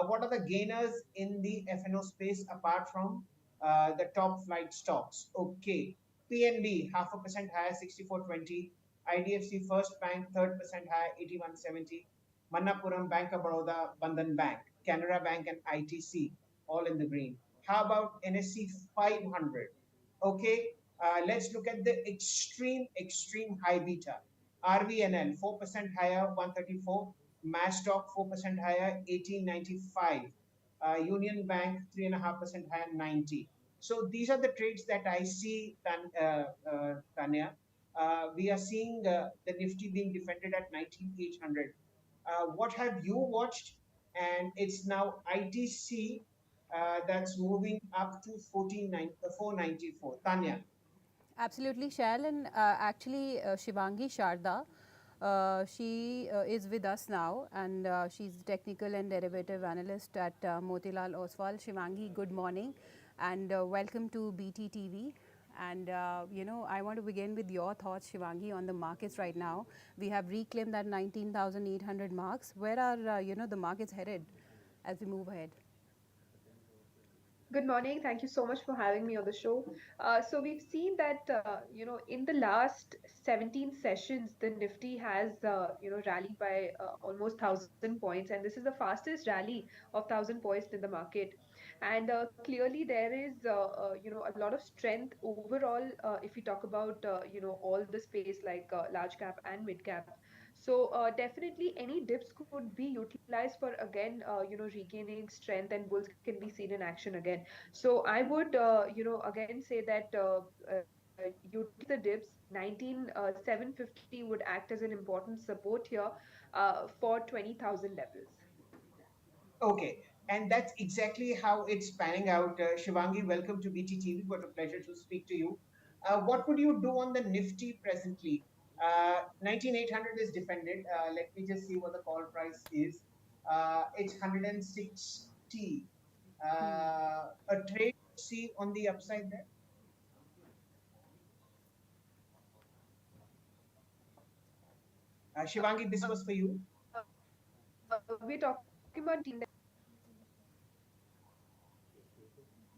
What are the gainers in the FNO space apart from the top flight stocks? Okay, PNB 0.5% higher, 64.20. IDFC First Bank 3rd% higher, 81.70. Manappuram, Bank of Baroda, Bandhan Bank, Canara Bank, and ITC all in the green. How about NSE 500? Okay, let's look at the extreme high beta. RVNL 4% higher, 134. Mastock 4% higher, 1895. Union Bank 3.5% higher, 90. So these are the trades that I see, Tanya. We are seeing the Nifty being defended at 19,800. What have you watched? And it's now ITC that's moving up to 494. Tanya. Absolutely, Shail, and actually Shivangi Sharda, she is with us now, and she's technical and derivative analyst at Motilal Oswal. Shivangi, good morning, and welcome to BTTV. And I want to begin with your thoughts, Shivangi, on the markets right now. We have reclaimed that 19,800 marks. Where are the markets headed as we move ahead? Good morning. Thank you so much for having me on the show. So we've seen that in the last 17 sessions, the Nifty has rallied by almost 1,000 points, and this is the fastest rally of 1,000 points in the market. And clearly, there is a lot of strength overall if we talk about all the space like large cap and mid cap. So definitely any dips could be utilized for again regaining strength, and bulls can be seen in action again. So I would again say that utilize the dips. 19,750 would act as an important support here for 20,000 levels. Okay, And that's exactly how it's panning out. Shivangi, welcome to BTTV. What a pleasure to speak to you. What would you do on the Nifty presently? 19,800 is defended. Let me just see what the call price is. It's 160. A trade to see on the upside there. Shivangi, this was for you. We're talking about index.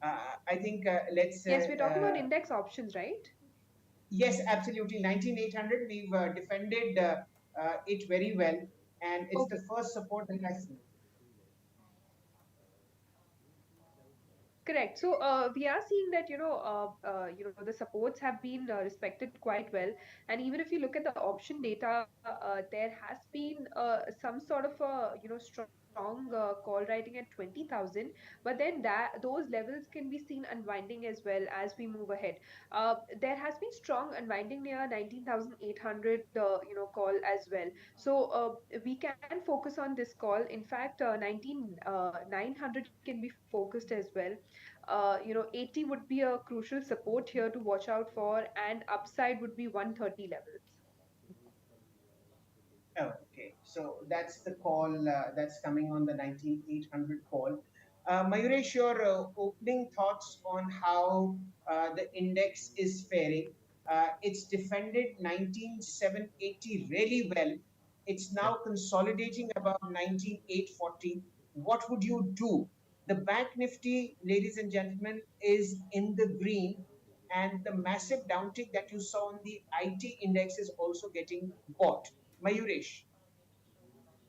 I think let's. Yes, we're talking about index options, right? Yes, absolutely. 19,800. We've defended it very well, and it's the Okay. first support that I see. Correct. So we are seeing that the supports have been respected quite well, and even if you look at the option data, there has been some sort of a strong call writing at 20,000, but then that those levels can be seen unwinding as well as we move ahead. There has been strong unwinding near 19,800 call as well. So we can focus on this call. In fact, 19,900 can be focused as well. 80 would be a crucial support here to watch out for, and upside would be 130 levels. Oh, okay. So that's the call that's coming on the 19,800 call. Mayuresh, your opening thoughts on how the index is faring. It's defended 19,780 really well. It's Yeah. now consolidating about 19,840. What would you do? The Bank Nifty, ladies and gentlemen, is in the green, and the massive downtick that you saw on the IT index is also getting bought. Mayuresh.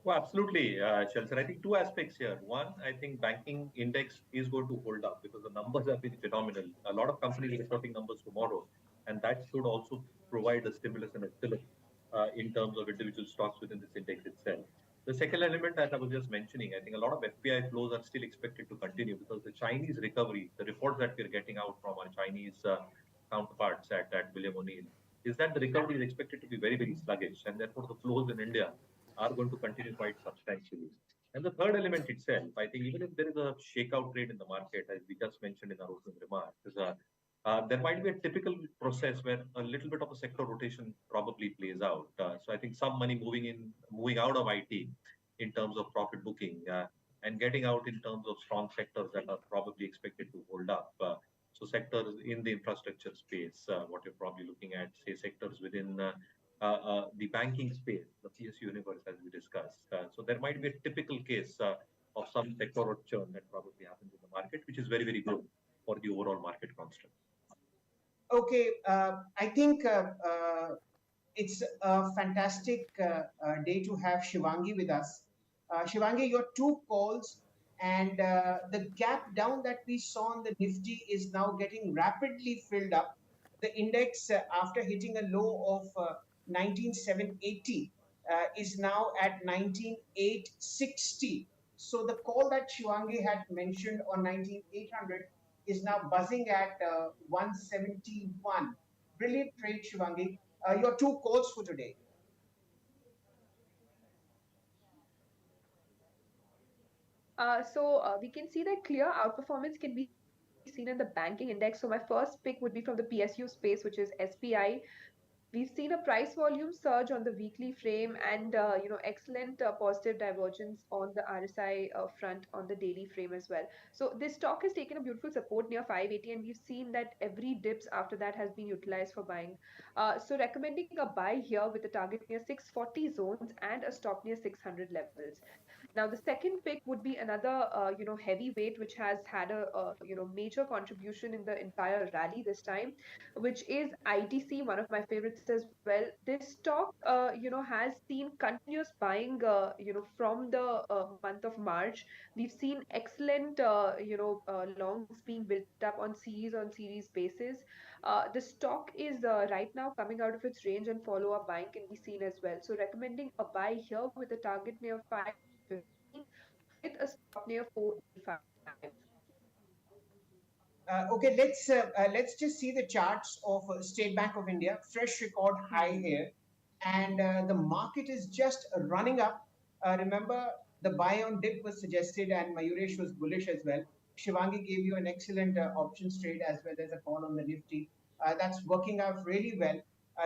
Well, absolutely, Chelsea. I think two aspects here. One, I think banking index is going to hold up because the numbers have been phenomenal. A lot of companies are reporting numbers tomorrow, and that should also provide a stimulus and a fillip in terms of individual stocks within this index itself. The second element, as I was just mentioning, I think a lot of FPI flows are still expected to continue because the Chinese recovery, the reports that we're getting out from our Chinese counterparts at William O'Neill, is that the recovery is expected to be very, very sluggish, and therefore the flows in India are going to continue quite substantially. And the third element itself, I think even if there is a shakeout trade in the market, as we just mentioned in our opening remarks, there might be a typical process where a little bit of a sector rotation probably plays out. So I think some money moving out of IT in terms of profit booking and getting out in terms of strong sectors that are probably expected to hold up. So sectors in the infrastructure space, what you're probably looking at, say sectors within the banking space, the PSU universe, as we discussed. So there might be a typical case of some sectoral churn that probably happens in the market, which is very, very good for the overall market construct. Okay, I think it's a fantastic day to have Shivangi with us. Shivangi, your two calls and the gap down that we saw on the Nifty is now getting rapidly filled up. The index, after hitting a low of 19,780, is now at 19,860. So the call that Shivangi had mentioned on 19,800 is now buzzing at 171. Brilliant trade, Shivangi. Your two calls for today. So we can see that clear outperformance can be seen in the banking index. So my first pick would be from the PSU space, which is SPI. We've seen a price volume surge on the weekly frame and excellent positive divergence on the RSI front on the daily frame as well. So this stock has taken a beautiful support near 580, and we've seen that every dips after that has been utilized for buying. So recommending a buy here with a target near 640 zones and a stop near 600 levels. Now the second pick would be another heavyweight which has had a major contribution in the entire rally this time, which is ITC, one of my favorites as well. This stock has seen continuous buying from the month of March. We've seen excellent longs being built up on series basis. The stock is right now coming out of its range, and follow up buying can be seen as well. So recommending a buy here with a target near 515 with a stop near 485. Okay, let's just see the charts of State Bank of India. Fresh record high Hmm. here, and the market is just running up. Remember, The buy on dip was suggested, and Mayuresh was bullish as well. Shivangi gave you an excellent options trade as well as a call on the Nifty. That's working out really well.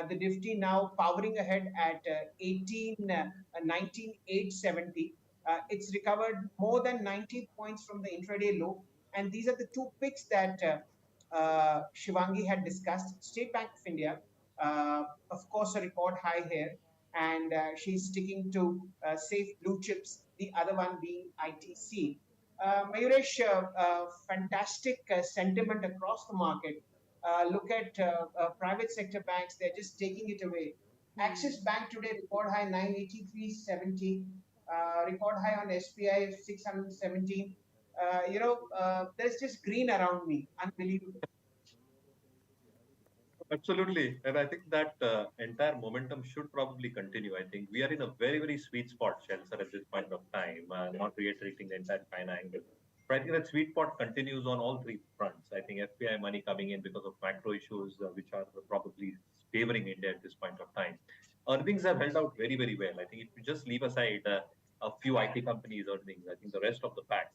The Nifty now powering ahead at 19,870. It's recovered more than 90 points from the intraday low. And these are the two picks that Shivangi had discussed. State Bank of India, of course, a record high here, and she's sticking to safe blue chips, the other one being ITC. Mayuresh, fantastic sentiment across the market. Look at private sector banks, they're just taking it away. Axis Bank today, record high 983.70, record high on SPI 617. There's just green around me. Unbelievable. Absolutely. And I think that entire momentum should probably continue. I think we are in a very, very sweet spot, Shelter, at this point of time, not reiterating the entire China angle. But I think that sweet spot continues on all three fronts. I think FPI money coming in because of macro issues, which are probably favoring India at this point of time. Earnings have held out very, very well. I think if you just leave aside a few IT companies' earnings, I think the rest of the pack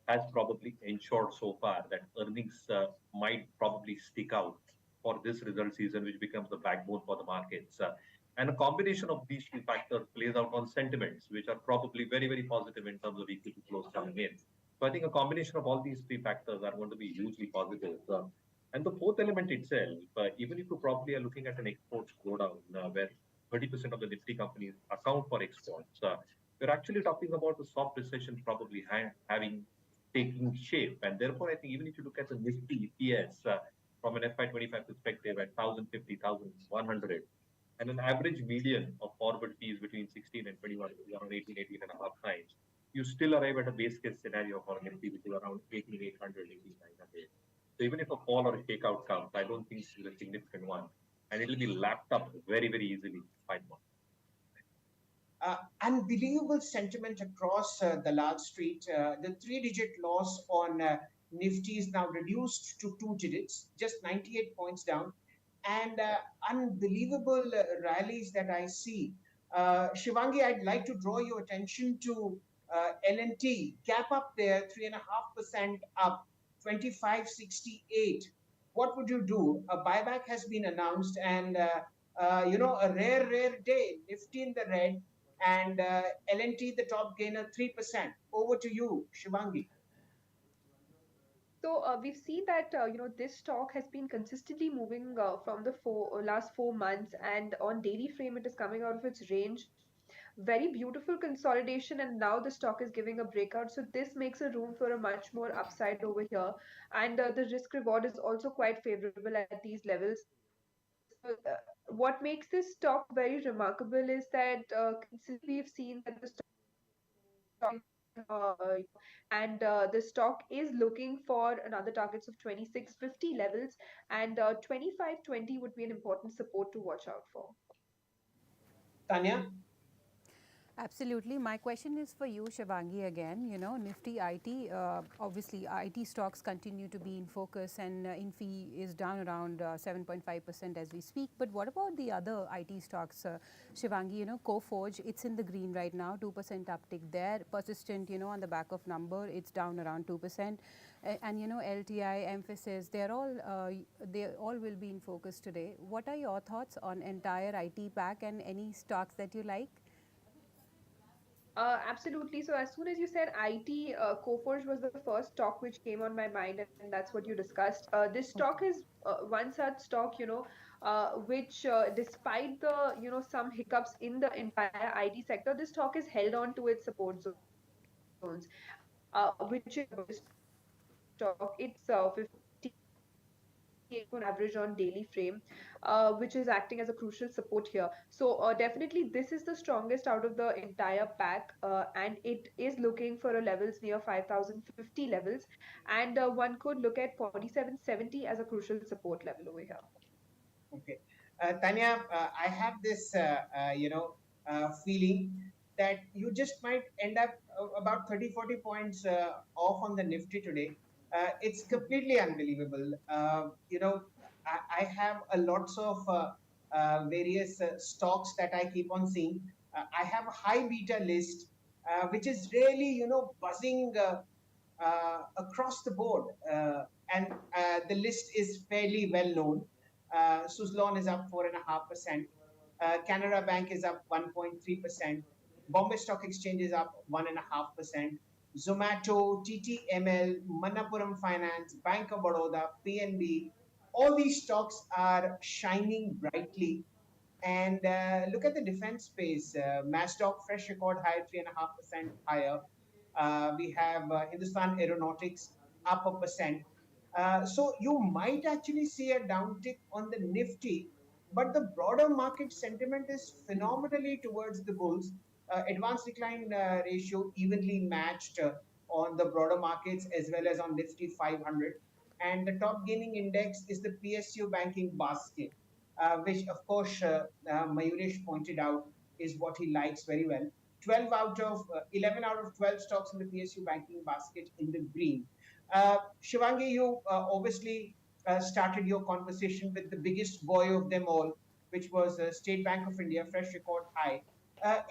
has probably ensured so far that earnings might probably stick out for this result season, which becomes the backbone for the markets. And a combination of these two factors plays out on sentiments, which are probably very, very positive in terms of equity flows coming in. So I think a combination of all these three factors are going to be hugely positive. And the fourth element itself, even if you probably are looking at an export slowdown, where 30% of the Nifty companies account for exports, we're actually talking about a soft recession probably having taking shape. And therefore, I think even if you look at the Nifty EPS, from an FY25 perspective at 1050, 1100, and an average median of forward fees between 16 and 21, which is around 18, 18 and a half times, you still arrive at a base case scenario for Nifty, which is around 18,800, 18,900. So even if a fall or a shakeout comes, I don't think this is a significant one. And it'll be lapped up very, very easily by months. Unbelievable sentiment across the large street. The three-digit loss on Nifty is now reduced to two digits, just 98 points down, and unbelievable rallies that I see. Shivangi, I'd like to draw your attention to L&T, gap up there, 3.5% up, 2568. What would you do? A buyback has been announced, and a rare, rare day. Nifty in the red, and L&T the top gainer 3%. Over to you, Shivangi. So we've seen that this stock has been consistently moving from the last 4 months, and on daily frame it is coming out of its range. Very beautiful consolidation, and now the stock is giving a breakout. So this makes a room for a much more upside over here, and the risk reward is also quite favorable at these levels. What makes this stock very remarkable is that consistently we've seen that the stock and the stock is looking for another targets of 2650 levels, and 2520 would be an important support to watch out for. Tanya? Absolutely. My question is for you, Shivangi, again. You know, Nifty IT, obviously IT stocks continue to be in focus, and Infi is down around 7.5% as we speak. But what about the other IT stocks, Shivangi? You know, Coforge, it's in the green right now, 2% uptick there. Persistent, you know, on the back of number, it's down around 2%. And you know, LTI, Emphasis, they all will be in focus today. What are your thoughts on entire IT pack and any stocks that you like? Absolutely. So as soon as you said IT, Coforge was the first stock which came on my mind, and that's what you discussed. This stock Okay. is one such stock, which despite the some hiccups in the entire IT sector, this stock is held on to its support zones, which is stock. It's 58 on average on daily frame, which is acting as a crucial support here. So definitely this is the strongest out of the entire pack, and it is looking for a levels near 5050 levels, and one could look at 4770 as a crucial support level over here. Okay. Tanya, I have this, feeling that you just might end up about 30, 40 points off on the Nifty today. It's completely unbelievable. I have a lots of various stocks that I keep on seeing. I have a high beta list. which is really, buzzing across the board. And the list is fairly well known. Suzlon is up 4.5%. Canara Bank is up 1.3%. Bombay Stock Exchange is up 1.5%. Zomato, TTML, Manappuram Finance, Bank of Baroda, PNB, all these stocks are shining brightly. And look at the defense space. Masdog, fresh record high, 3.5% higher. We have Hindustan Aeronautics up 1%. So you might actually see a downtick on the Nifty, but the broader market sentiment is phenomenally towards the bulls. Advanced decline ratio evenly matched on the broader markets as well as on Nifty 500. And the top gaining index is the PSU banking basket, which of course Mayuresh pointed out is what he likes very well. 11 out of 12 stocks in the PSU banking basket in the green. Shivangi, you obviously started your conversation with the biggest boy of them all, which was State Bank of India, fresh record high.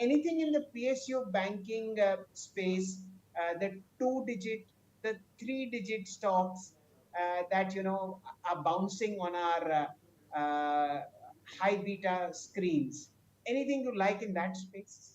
Anything in the PSU banking space, the two-digit, the three-digit stocks that are bouncing on our high beta screens? Anything you like in that space?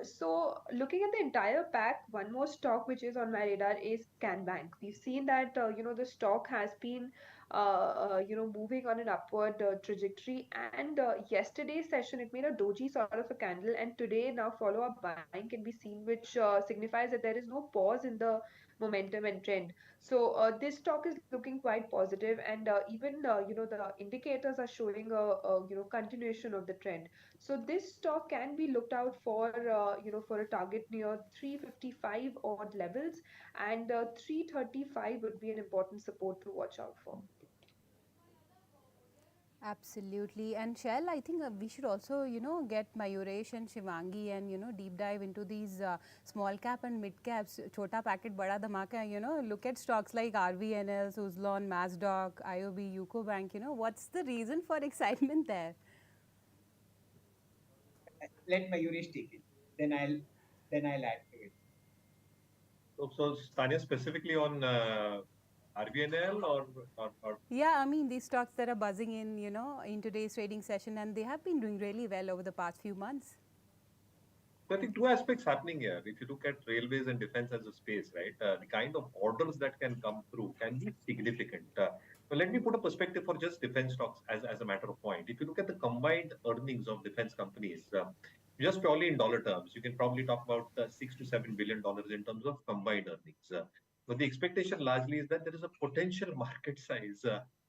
So looking at the entire pack, one more stock which is on my radar is CanBank. We've seen that the stock has been moving on an upward trajectory, and yesterday's session it made a doji sort of a candle, and today now follow-up buying can be seen, which signifies that there is no pause in the momentum and trend. So this stock is looking quite positive, and even the indicators are showing a continuation of the trend. So this stock can be looked out for, for a target near 355 odd levels, and 335 would be an important support to watch out for. Absolutely. And Shell, I think we should also, get Mayuresh and Shivangi and, deep dive into these small cap and mid caps, chota packet, bada dhamaka, look at stocks like RVNL, Suzlon, Masdog, IOB, UCO Bank, what's the reason for excitement there? Let Mayuresh take it. Then I'll add to it. So Tanya, specifically on RVNL or Yeah, I mean, these stocks that are buzzing in today's trading session, and they have been doing really well over the past few months. So I think two aspects happening here. If you look at railways and defense as a space, right, the kind of orders that can come through can be significant. So let me put a perspective for just defense stocks as a matter of point. If you look at the combined earnings of defense companies, just purely in dollar terms, you can probably talk about $6 to $7 billion in terms of combined earnings. But the expectation largely is that there is a potential market size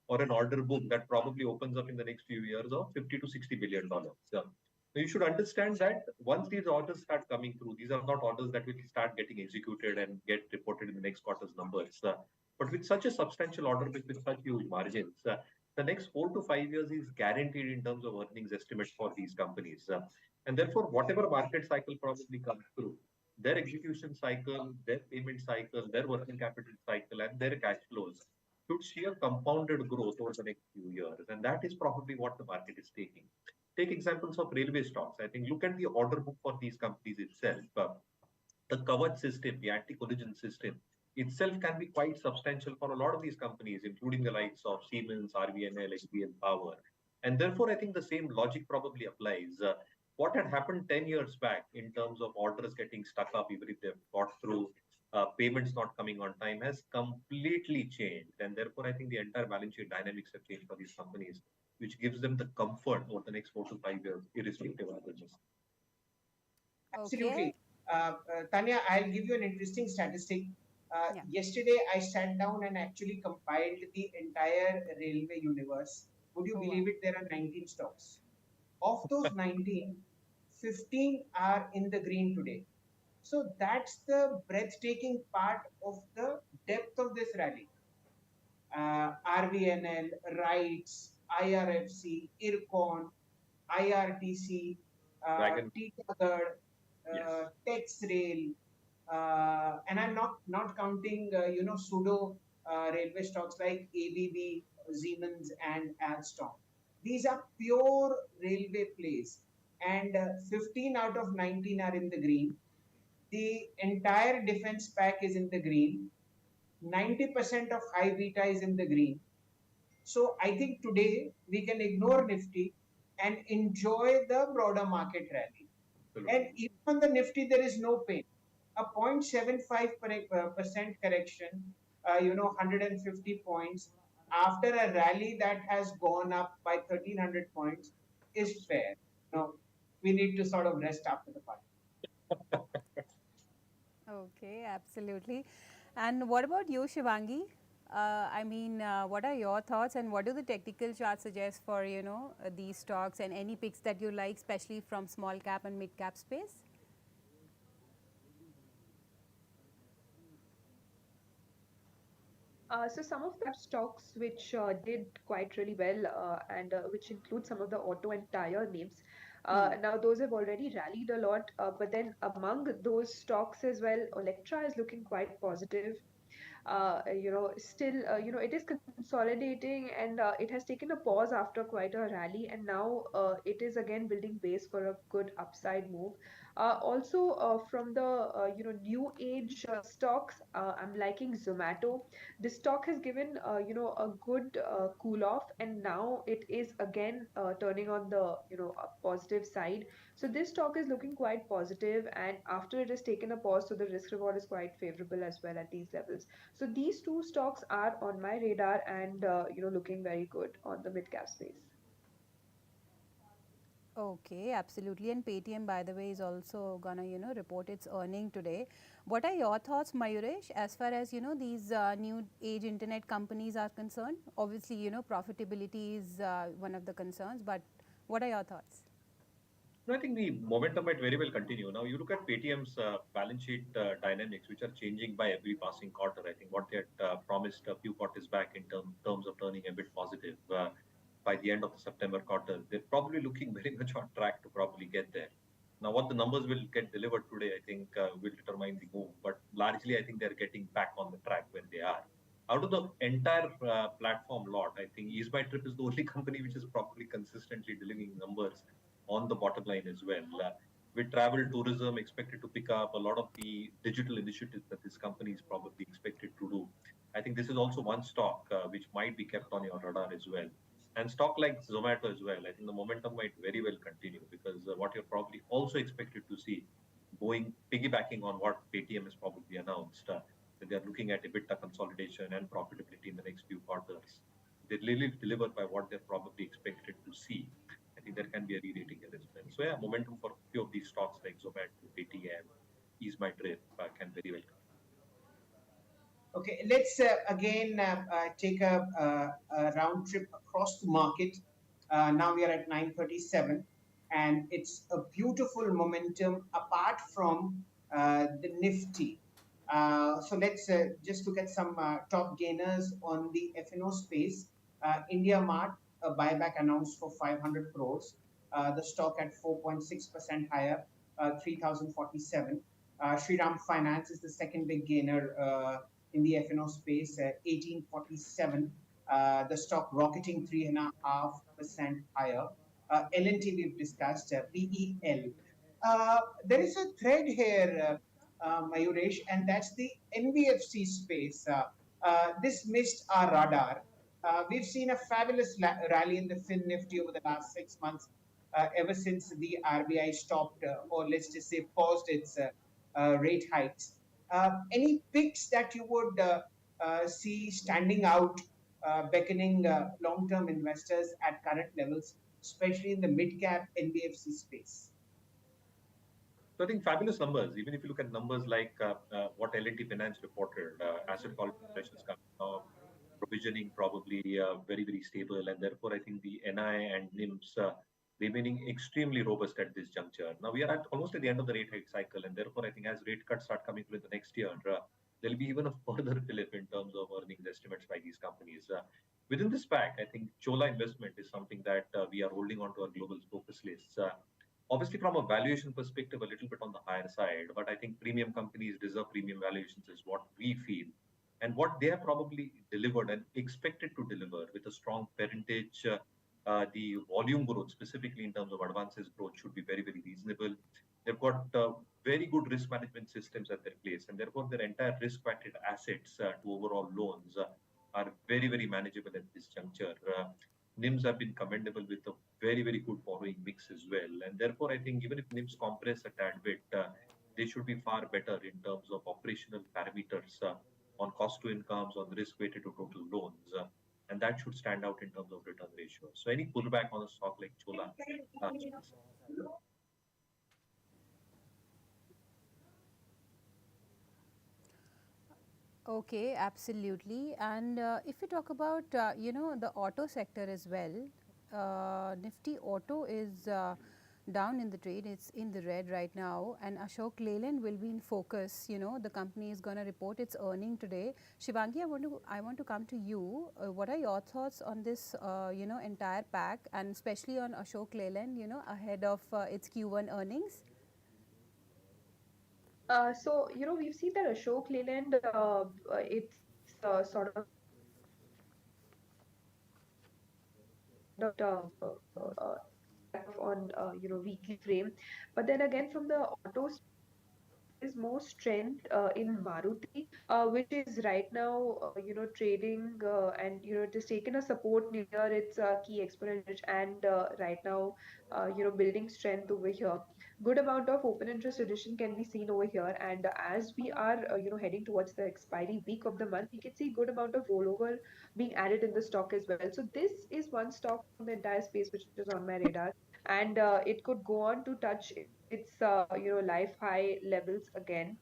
or an order book that probably opens up in the next few years of $50 to $60 billion. You should understand that once these orders start coming through, these are not orders that will start getting executed and get reported in the next quarter's numbers. But with such a substantial order with such huge margins, the next 4 to 5 years is guaranteed in terms of earnings estimates for these companies. And therefore, whatever market cycle probably comes through, their execution cycle, their payment cycle, their working capital cycle, and their cash flows should see a compounded growth over the next few years. And that is probably what the market is taking. Take examples of railway stocks. I think look at the order book for these companies itself. The covered system, the anti-collision system itself can be quite substantial for a lot of these companies, including the likes of Siemens, RVNL, HBL Power. And therefore, I think the same logic probably applies. What had happened 10 years back in terms of orders getting stuck up, even if they've got through payments not coming on time, has completely changed. And therefore, I think the entire balance sheet dynamics have changed for these companies, which gives them the comfort over the next 4 to 5 years, irrespective of business. Okay. Absolutely. Tanya, I'll give you an interesting statistic. Yesterday, I sat down and actually compiled the entire railway universe. Would you believe it? There are 19 stocks. Of those 19, 15 are in the green today. So that's the breathtaking part of the depth of this rally. RVNL, RITES, IRFC, IRCON, IRTC, Titagarh, TexRail, and I'm not counting pseudo railway stocks like ABB, Siemens, and Alstom. These are pure railway plays, and 15 out of 19 are in the green. The entire defense pack is in the green. 90% of high beta is in the green. So I think today we can ignore Nifty and enjoy the broader market rally. And even on the Nifty, there is no pain. A 0.75% correction, 150 points after a rally that has gone up by 1300 points is fair. No, we need to sort of rest after the party. Okay, absolutely. And what about you, Shivangi? What are your thoughts and what do the technical charts suggest for, these stocks and any picks that you like, especially from small cap and mid cap space? So some of the stocks which did quite really well and which include some of the auto and tire names. Now those have already rallied a lot, but then among those stocks as well, Electra is looking quite positive. Still, it is consolidating and it has taken a pause after quite a rally, and now it is again building base for a good upside move. Also, from the new age stocks, I'm liking Zomato. This stock has given a good cool off, and now it is again turning on the positive side. So this stock is looking quite positive, and after it has taken a pause, so the risk reward is quite favorable as well at these levels. So these two stocks are on my radar and looking very good on the mid cap space. Okay, absolutely. And Paytm, by the way, is also gonna, report its earning today. What are your thoughts, Mayuresh, as far as, these new age internet companies are concerned? Obviously, profitability is one of the concerns, but what are your thoughts? No, I think the momentum might very well continue. Now, you look at Paytm's balance sheet dynamics, which are changing by every passing quarter. I think what they had promised a few quarters back in terms of turning a bit positive by the end of the September quarter, they're probably looking very much on track to probably get there. Now, what the numbers will get delivered today, I think, will determine the move. But largely, I think they're getting back on the track where they are. Out of the entire platform lot, I think EaseMyTrip is the only company which is probably consistently delivering numbers on the bottom line as well. With travel tourism expected to pick up, a lot of the digital initiatives that this company is probably expected to do. I think this is also one stock which might be kept on your radar as well. And stock like Zomato as well, I think the momentum might very well continue because what you're probably also expected to see going piggybacking on what Paytm has probably announced, that they're looking at EBITDA consolidation and profitability in the next few quarters. They really deliver by what they're probably expected to see. I think there can be a re-rating here as well. So yeah, momentum for a few of these stocks like Zomato, Paytm, Ease My Trip can very well come. Okay, let's again take a round trip across the market. Now we are at 9:37, and it's a beautiful momentum apart from the Nifty. So let's just look at some top gainers on the FNO space. India Mart, a buyback announced for 500 crores. The stock at 4.6% higher, 3,047. Shriram Finance is the second big gainer in the FNO space, 1847. The stock rocketing 3.5% higher. L&T we've discussed, BEL. There is a thread here, Mayuresh, and that's the NBFC space. This missed our radar. We've seen a fabulous rally in the Fin Nifty over the last 6 months, ever since the RBI stopped, or let's just say paused its rate hikes. Any picks that you would see standing out, beckoning long-term investors at current levels, especially in the mid-cap NBFC space? So I think fabulous numbers. Even if you look at numbers like what L&T Finance reported, asset quality pressures coming down, provisioning probably very, very stable. And therefore, I think the NI and NIMs remaining extremely robust at this juncture. Now, we are at almost at the end of the rate hike cycle. And therefore, I think as rate cuts start coming through in the next year, there'll be even a further fillip in terms of earnings estimates by these companies. Within this pack, I think Chola investment is something that we are holding on to our global focus lists. Obviously, from a valuation perspective, a little bit on the higher side, but I think premium companies deserve premium valuations, is what we feel. And what they have probably delivered and expected to deliver with a strong parentage The volume growth, specifically in terms of advances growth, should be very, very reasonable. They've got very good risk management systems at their place, and therefore their entire risk-weighted assets to overall loans are very, very manageable at this juncture. NIMs have been commendable with a very, very good borrowing mix as well, and therefore I think even if NIMs compress a tad bit, they should be far better in terms of operational parameters on cost to incomes, on risk weighted to total loans. And that should stand out in terms of return ratio. So any pullback on a stock like Chola should be. Okay, absolutely. And if we talk about, the auto sector as well, Nifty Auto is down in the trade. It's in the red right now. And Ashok Leyland will be in focus. The company is going to report its earning today. Shivangi, I want to come to you. What are your thoughts on this, entire pack, and especially on Ashok Leyland, ahead of its Q1 earnings? So, we've seen that Ashok Leyland, it's sort of on weekly frame, but then again from the auto is more strength in Maruti, which is right now, trading, and it has taken a support near its key exponent range, and right now, building strength over here. Good amount of open interest addition can be seen over here, and as we are, heading towards the expiry week of the month, we can see good amount of rollover being added in the stock as well. So this is one stock from the entire space which is on my radar, and it could go on to touch its life high levels again,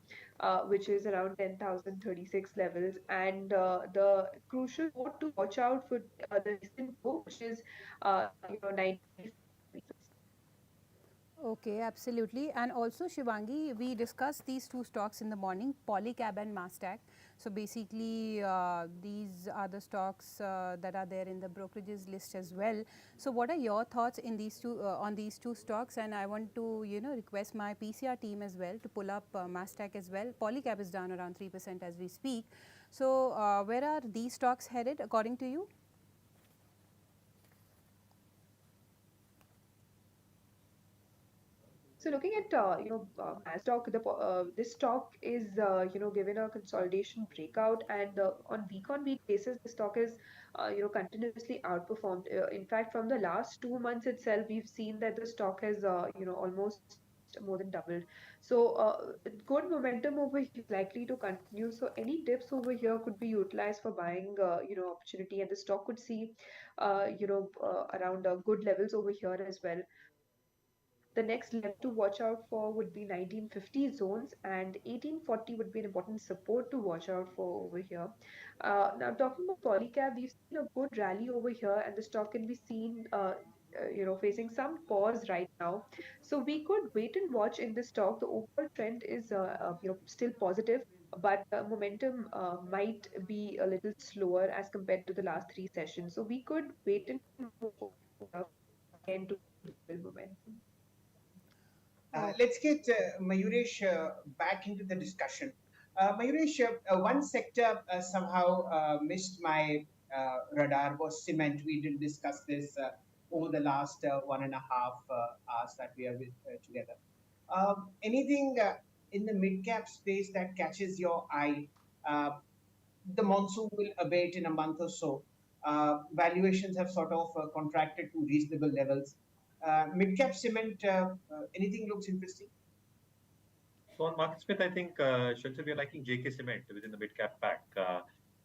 which is around 10,036 levels. And the crucial note to watch out for the recent low, which is 95. Okay, absolutely. And also, Shivangi, we discussed these two stocks in the morning, Polycab and Mastec. So basically, these are the stocks that are there in the brokerages list as well. So what are your thoughts in these two on these two stocks? And I want to, request my PCR team as well to pull up Mastec as well. Polycab is down around 3% as we speak. So where are these stocks headed according to you? So looking at Nasdaq, this stock is given a consolidation breakout, and on week basis, the stock is continuously outperformed. In fact, from the last 2 months itself, we've seen that the stock has almost more than doubled. So good momentum over here is likely to continue. So any dips over here could be utilized for buying opportunity, and the stock could see around good levels over here as well. The next level to watch out for would be 1950 zones, and 1840 would be an important support to watch out for over here. Now, talking about Polycab, we've seen a good rally over here, and the stock can be seen, facing some pause right now. So we could wait and watch in this stock. The overall trend is, still positive, but momentum might be a little slower as compared to the last three sessions. So we could wait and watch again to build momentum. Oh, Let's get Mayuresh back into the discussion. Mayuresh, one sector somehow missed my radar was cement. We did discuss this over the last 1.5 hours that we are together. Anything in the mid cap space that catches your eye? Uh, the monsoon will abate in a month or so. Valuations have sort of contracted to reasonable levels. Mid cap cement, anything looks interesting? So on Market Smith, I think, Shalcha, we are liking JK Cement within the mid-cap pack.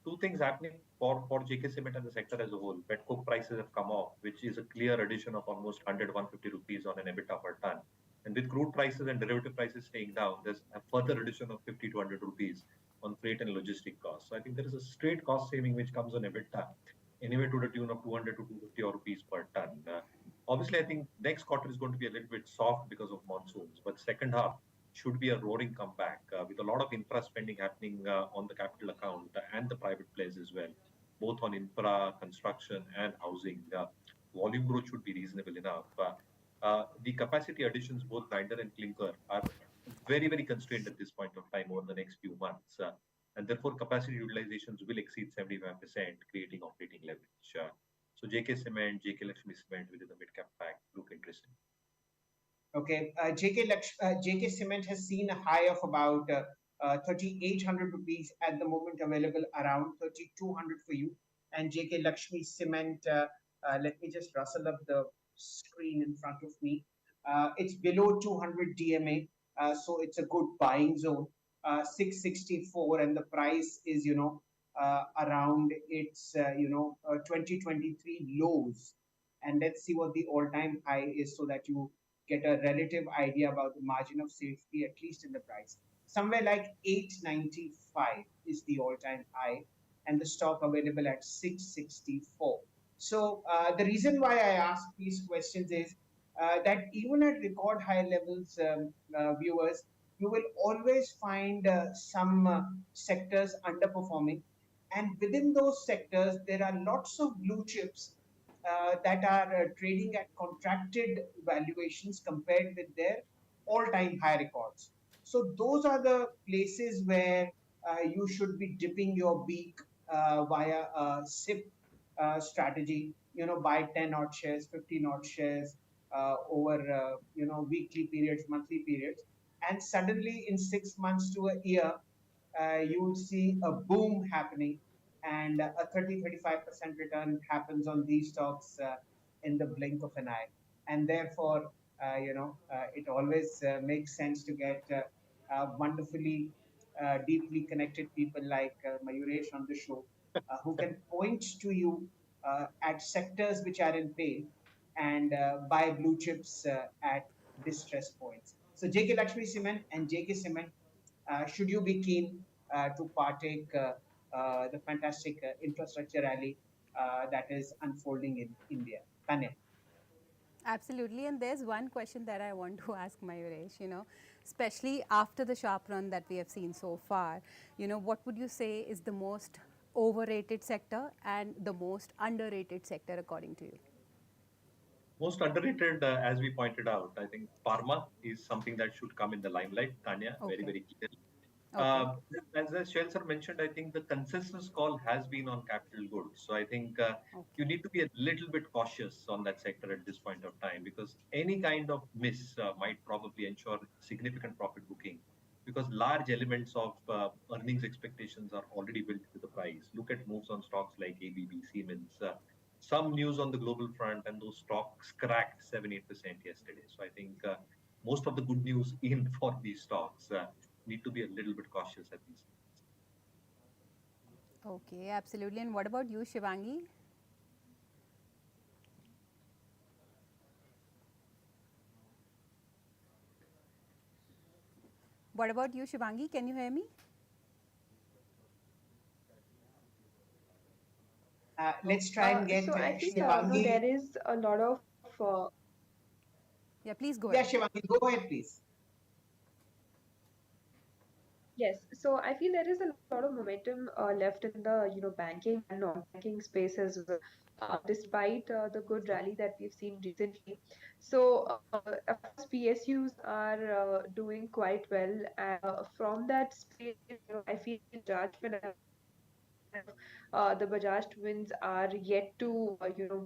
Two things happening for JK Cement and the sector as a whole. Pet coke prices have come off, which is a clear addition of almost 100-150 rupees on an EBITDA per ton. And with crude prices and derivative prices staying down, there's a further addition of 50 to 100 rupees on freight and logistic costs. So I think there is a straight cost saving which comes on EBITDA, anyway to the tune of 200 to 250 rupees per ton. Obviously, I think next quarter is going to be a little bit soft because of monsoons, but second half should be a roaring comeback with a lot of infra spending happening on the capital account and the private place as well, both on infra, construction, and housing. Volume growth should be reasonable enough. The capacity additions, both grinder and clinker, are very, very constrained at this point of time over the next few months. And therefore, capacity utilizations will exceed 75%, creating operating leverage. So JK Cement, JK Lakshmi Cement within the mid cap pack look interesting. Okay, JK Cement has seen a high of about 3,800 rupees at the moment, available around 3,200 for you. And JK Lakshmi Cement, let me just rustle up the screen in front of me. It's below 200 DMA, so it's a good buying zone. 664, and the price is, around its, 2023 lows. And let's see what the all-time high is so that you get a relative idea about the margin of safety, at least in the price. Somewhere like 895 is the all-time high, and the stock available at 664. So the reason why I ask these questions is that even at record high levels, viewers, you will always find some sectors underperforming, and within those sectors, there are lots of blue chips that are trading at contracted valuations compared with their all-time high records. So those are the places where you should be dipping your beak via a SIP strategy. Buy 10 odd shares, 15 odd shares over weekly periods, monthly periods, and suddenly in 6 months to a year, you will see a boom happening, and a 30-35% return happens on these stocks in the blink of an eye. And therefore, it always makes sense to get wonderfully deeply connected people like Mayuresh on the show, who can point to you at sectors which are in pain and buy blue chips at distress points. So JK Lakshmi Cement and JK Cement, should you be keen to partake the fantastic infrastructure rally that is unfolding in India? Tanya. Absolutely, and there's one question that I want to ask Mayuresh, especially after the sharp run that we have seen so far, what would you say is the most overrated sector and the most underrated sector according to you? Most underrated, as we pointed out, I think pharma is something that should come in the limelight, Tanya, very, Okay, very clearly. okay, As Shail sir mentioned, I think the consensus call has been on capital goods. So I think you okay. need to be a little bit cautious on that sector at this point of time, because any kind of miss might probably ensure significant profit booking, because large elements of earnings expectations are already built into the price. Look at moves on stocks like ABB, Siemens. Some news on the global front, and those stocks cracked 7-8% yesterday. So I think most of the good news in for these stocks need to be a little bit cautious at these. Okay, absolutely. And what about you, Shivangi? What about you, Shivangi? Can you hear me? Let's try and get So I feel Shivangi. there is a lot of Yeah, please go Yeah, ahead. Shivangi, go ahead, please. yes. So I feel there is a lot of momentum left in the banking and non-banking space as well, despite the good rally that we've seen recently. So of course, PSUs are doing quite well, and from that space, I feel Bajaj Finance and the Bajaj twins are yet to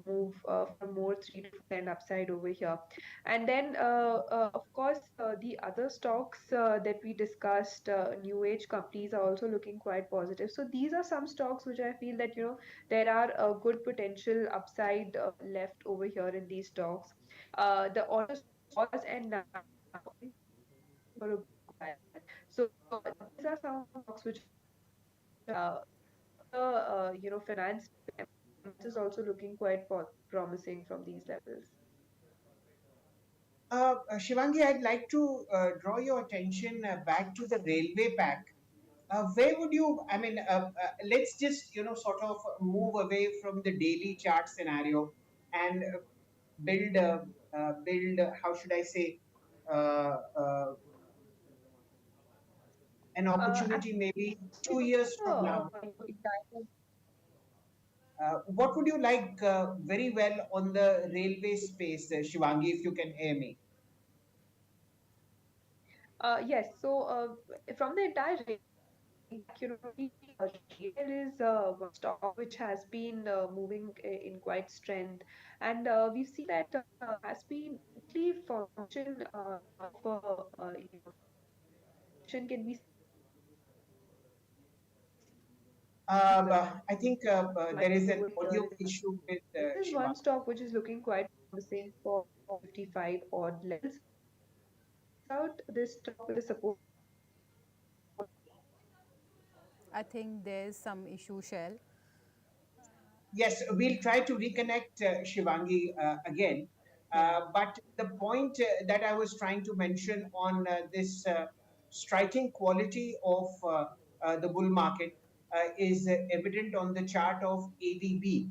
move for more 3 to 4% upside over here. And then of course the other stocks that we discussed, new age companies are also looking quite positive. So these are some stocks which I feel that there are a good potential upside left over here in these stocks. The auto was and now for a good while. So these are some stocks which the finance is also looking quite promising from these levels. Shivangi, I'd like to draw your attention back to the railway pack. Where would you, let's just, sort of move away from the daily chart scenario and build, how should I say, uh, uh, an opportunity maybe Actually, 2 years from now. What would you like very well on the railway space, Shivangi, if you can hear me? yes. So from the entire range Shale is one stock which has been moving in quite strength, and we've seen that has been weekly formation of correction can be seen I think there is an audio issue with this is Shiva. one stock which is looking quite promising for 55 odd levels. Out this stock with a support I think there's some issue, Shell. Yes, we'll try to reconnect Shivangi again. Yeah. But the point that I was trying to mention on this striking quality of the bull market is evident on the chart of AVB.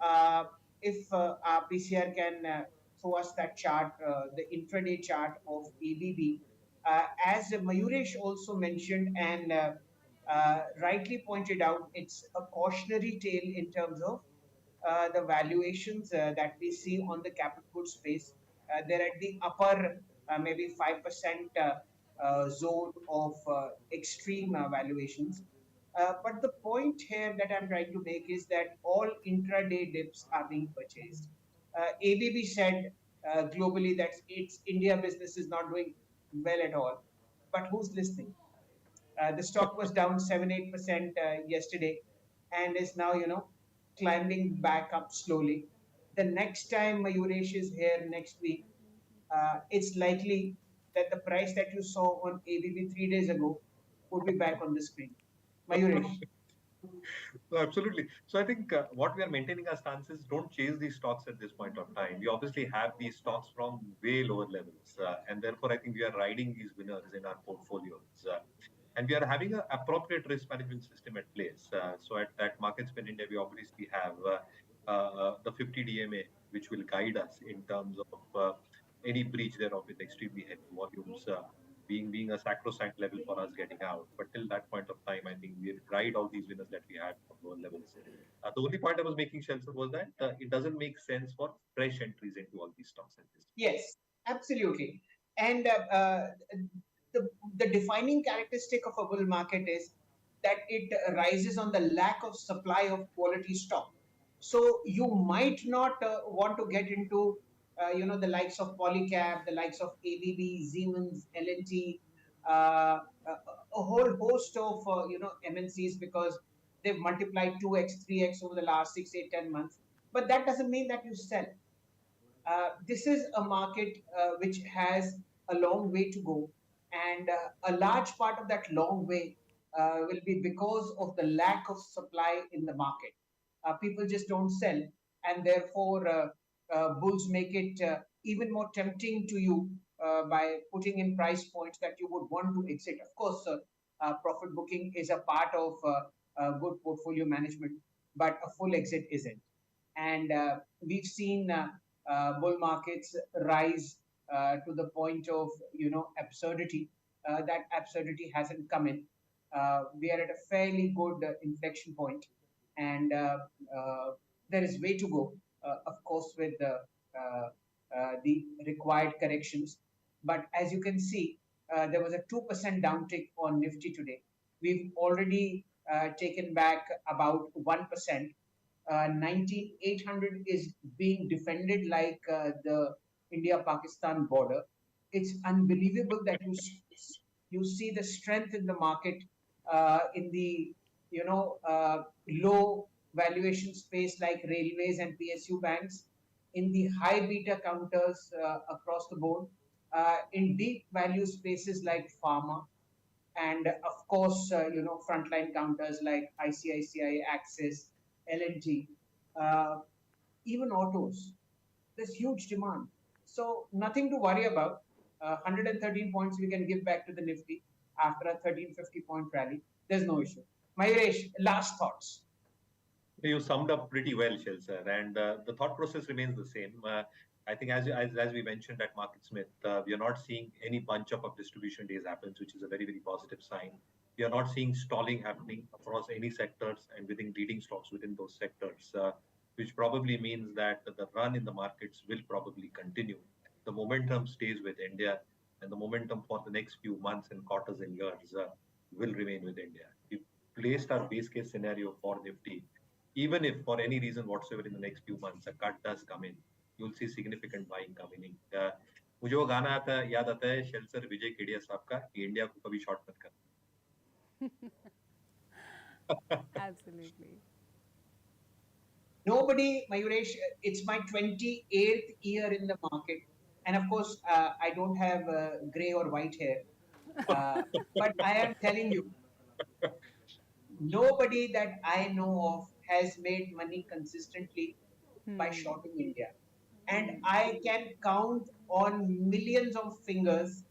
Uh, if our PCR can show us that chart, the intraday chart of AVB, as Mayuresh also mentioned and rightly pointed out, it's a cautionary tale in terms of the valuations that we see on the capital goods space. They're at the upper maybe 5% zone of extreme valuations. But the point here that I'm trying to make is that all intraday dips are being purchased. ABB said globally that its India business is not doing well at all. But who's listening? The stock was down 7-8% yesterday and is now, climbing back up slowly. The next time Mayuresh is here next week, it's likely that the price that you saw on ABB 3 days ago would be back on the screen. Mayuresh. No, absolutely. So I think what we are maintaining our stance is don't chase these stocks at this point of time. We obviously have these stocks from way lower levels, and therefore I think we are riding these winners in our portfolios. And we are having an appropriate risk management system at place. So at Market Spin India, we obviously have the 50 DMA, which will guide us in terms of any breach thereof with extremely heavy volumes. Being a sacrosanct level for us getting out. But till that point of time, I think we ride all these winners that we had from lower levels. The only point I was making, Shelter, was that it doesn't make sense for fresh entries into all these stocks at this. Yes, absolutely. And the, the defining characteristic of a bull market is that it rises on the lack of supply of quality stock. So you might not want to get into, the likes of Polycab, the likes of ABB, Siemens, L&T, a whole host of, MNCs because they've multiplied 2x, 3x over the last 6, 8, 10 months. But that doesn't mean that you sell. This is a market which has a long way to go, and a large part of that long way will be because of the lack of supply in the market. People just don't sell, and therefore, bulls make it even more tempting to you by putting in price points that you would want to exit. Of course, profit booking is a part of good portfolio management, but a full exit isn't. And we've seen bull markets rise to the point of absurdity. That absurdity hasn't come in. We are at a fairly good inflection point, and there is way to go. Of course, with the required corrections. But as you can see, there was a 2% downtick on Nifty today. We've already taken back about 1%. 19,800 is being defended like the India-Pakistan border. It's unbelievable that you see the strength in the market in the low valuation space like railways and PSU banks, in the high beta counters across the board, in deep value spaces like pharma, and of course, frontline counters like ICICI, Axis, LNG, uh, even autos. There's huge demand. So nothing to worry about. 113 points we can give back to the Nifty after a 1350-point rally. There's no issue. Mayuresh, last thoughts. You summed up pretty well, Shil sir, and the thought process remains the same. I think as we mentioned at Market Smith, we are not seeing any bunch up of distribution days happens, which is a very, very positive sign. We are not seeing stalling happening across any sectors and within leading stocks within those sectors, which probably means that the run in the markets will probably continue. The momentum stays with India, and the momentum for the next few months and quarters and years will remain with India. We placed our base case scenario for Nifty. Even if for any reason whatsoever in the next few months a cut does come in, you'll see significant buying coming in. मुझे वो गाना याद आता है shell sir विजय केडिया साहब का कि India को कभी शॉर्ट मत कर. Absolutely. Nobody, Mayuresh, it's my 28th year in the market. And of course, I don't have gray or white hair. But I am telling you, nobody that I know of has made money consistently by shorting India. And I can count on millions of fingers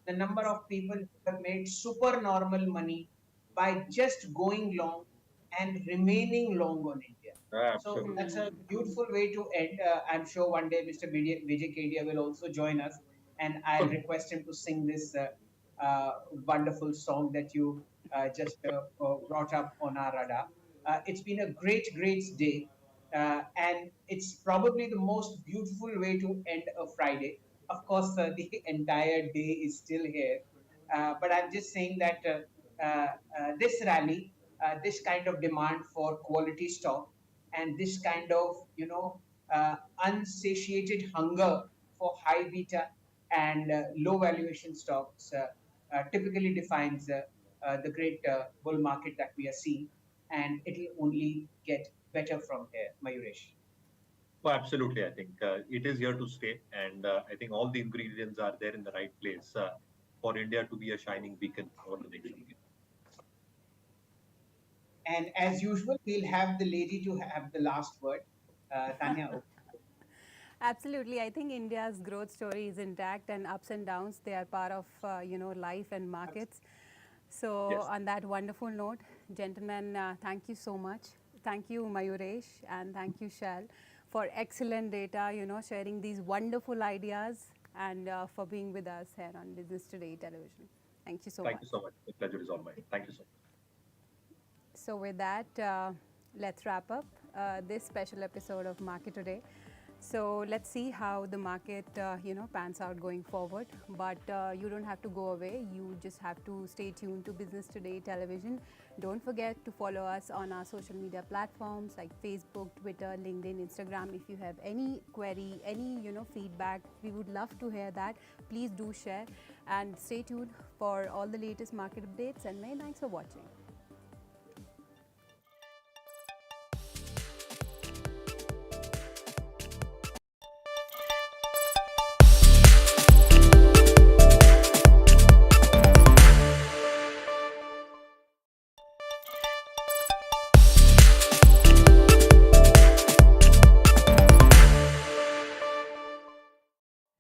the number of people who have made super normal money by just going long and remaining long on India. So Absolutely. that's a beautiful way to end. I'm sure one day Mr. Vijay Kedia will also join us, and I'll request him to sing this wonderful song that you just brought up on our radar. It's been a great, great day. And it's probably the most beautiful way to end a Friday. Of course, the entire day is still here. But I'm just saying that this rally, this kind of demand for quality stock, and this kind of unsatiated hunger for high beta and low valuation stocks typically defines the great bull market that we are seeing, and it will only get better from here, Mayuresh. Well, absolutely. I think it is here to stay, and I think all the ingredients are there in the right place for India to be a shining beacon over the next few years. And as usual, we'll have the lady to have the last word. Tanya. Absolutely. I think India's growth story is intact, and ups and downs, they are part of, life and markets. So Yes. on that wonderful note, gentlemen, thank you so much. Thank you, Mayuresh, and thank you, Shail, for excellent data, sharing these wonderful ideas, and for being with us here on Business Today Television. Thank you so Thank much. you so much. The pleasure is all mine. Thank you so much. So with that, let's wrap up this special episode of Market Today. So let's see how the market, pans out going forward. But you don't have to go away. You just have to stay tuned to Business Today Television. Don't forget to follow us on our social media platforms like Facebook, Twitter, LinkedIn, Instagram. If you have any query, any feedback, we would love to hear that. Please do share and stay tuned for all the latest market updates. And many thanks for watching.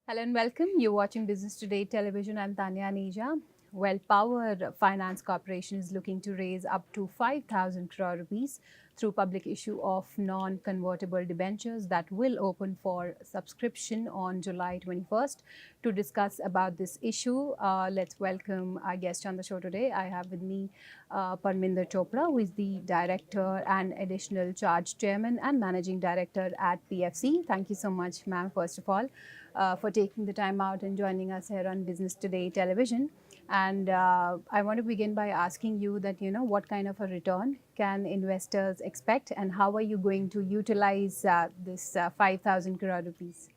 Hello and welcome. You're watching Business Today Television. I'm Tanya Aneja. Well, Power Finance Corporation is looking to raise up to 5,000 crore rupees through public issue of non-convertible debentures that will open for subscription on July 21st. To discuss about this issue, let's welcome our guest on the show today. I have with me Parminder Chopra, who is the Director and Additional Charge Chairman and Managing Director at PFC. Thank you so much, ma'am, first of all, for taking the time out and joining us here on Business Today Television. And I want to begin by asking you that, what kind of a return can investors expect, and how are you going to utilize this 5,000 crore rupees?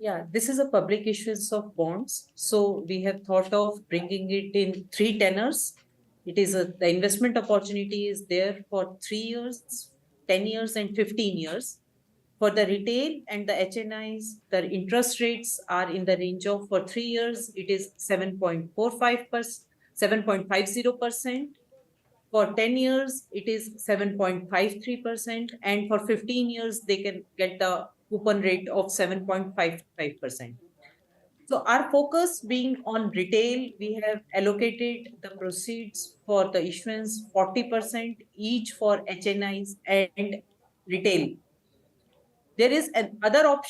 Yeah, this is a public issuance of bonds. So we have thought of bringing it in 3 tenors. It is the investment opportunity is there for 3 years, 10 years, and 15 years. For the retail and the HNIs, the interest rates are in the range of, for 3 years, it is 7.45%, 7.50%. For 10 years, it is 7.53%. And for 15 years, they can get the coupon rate of 7.55%. So our focus being on retail, we have allocated the proceeds for the issuance 40% each for HNIs and retail. There is another option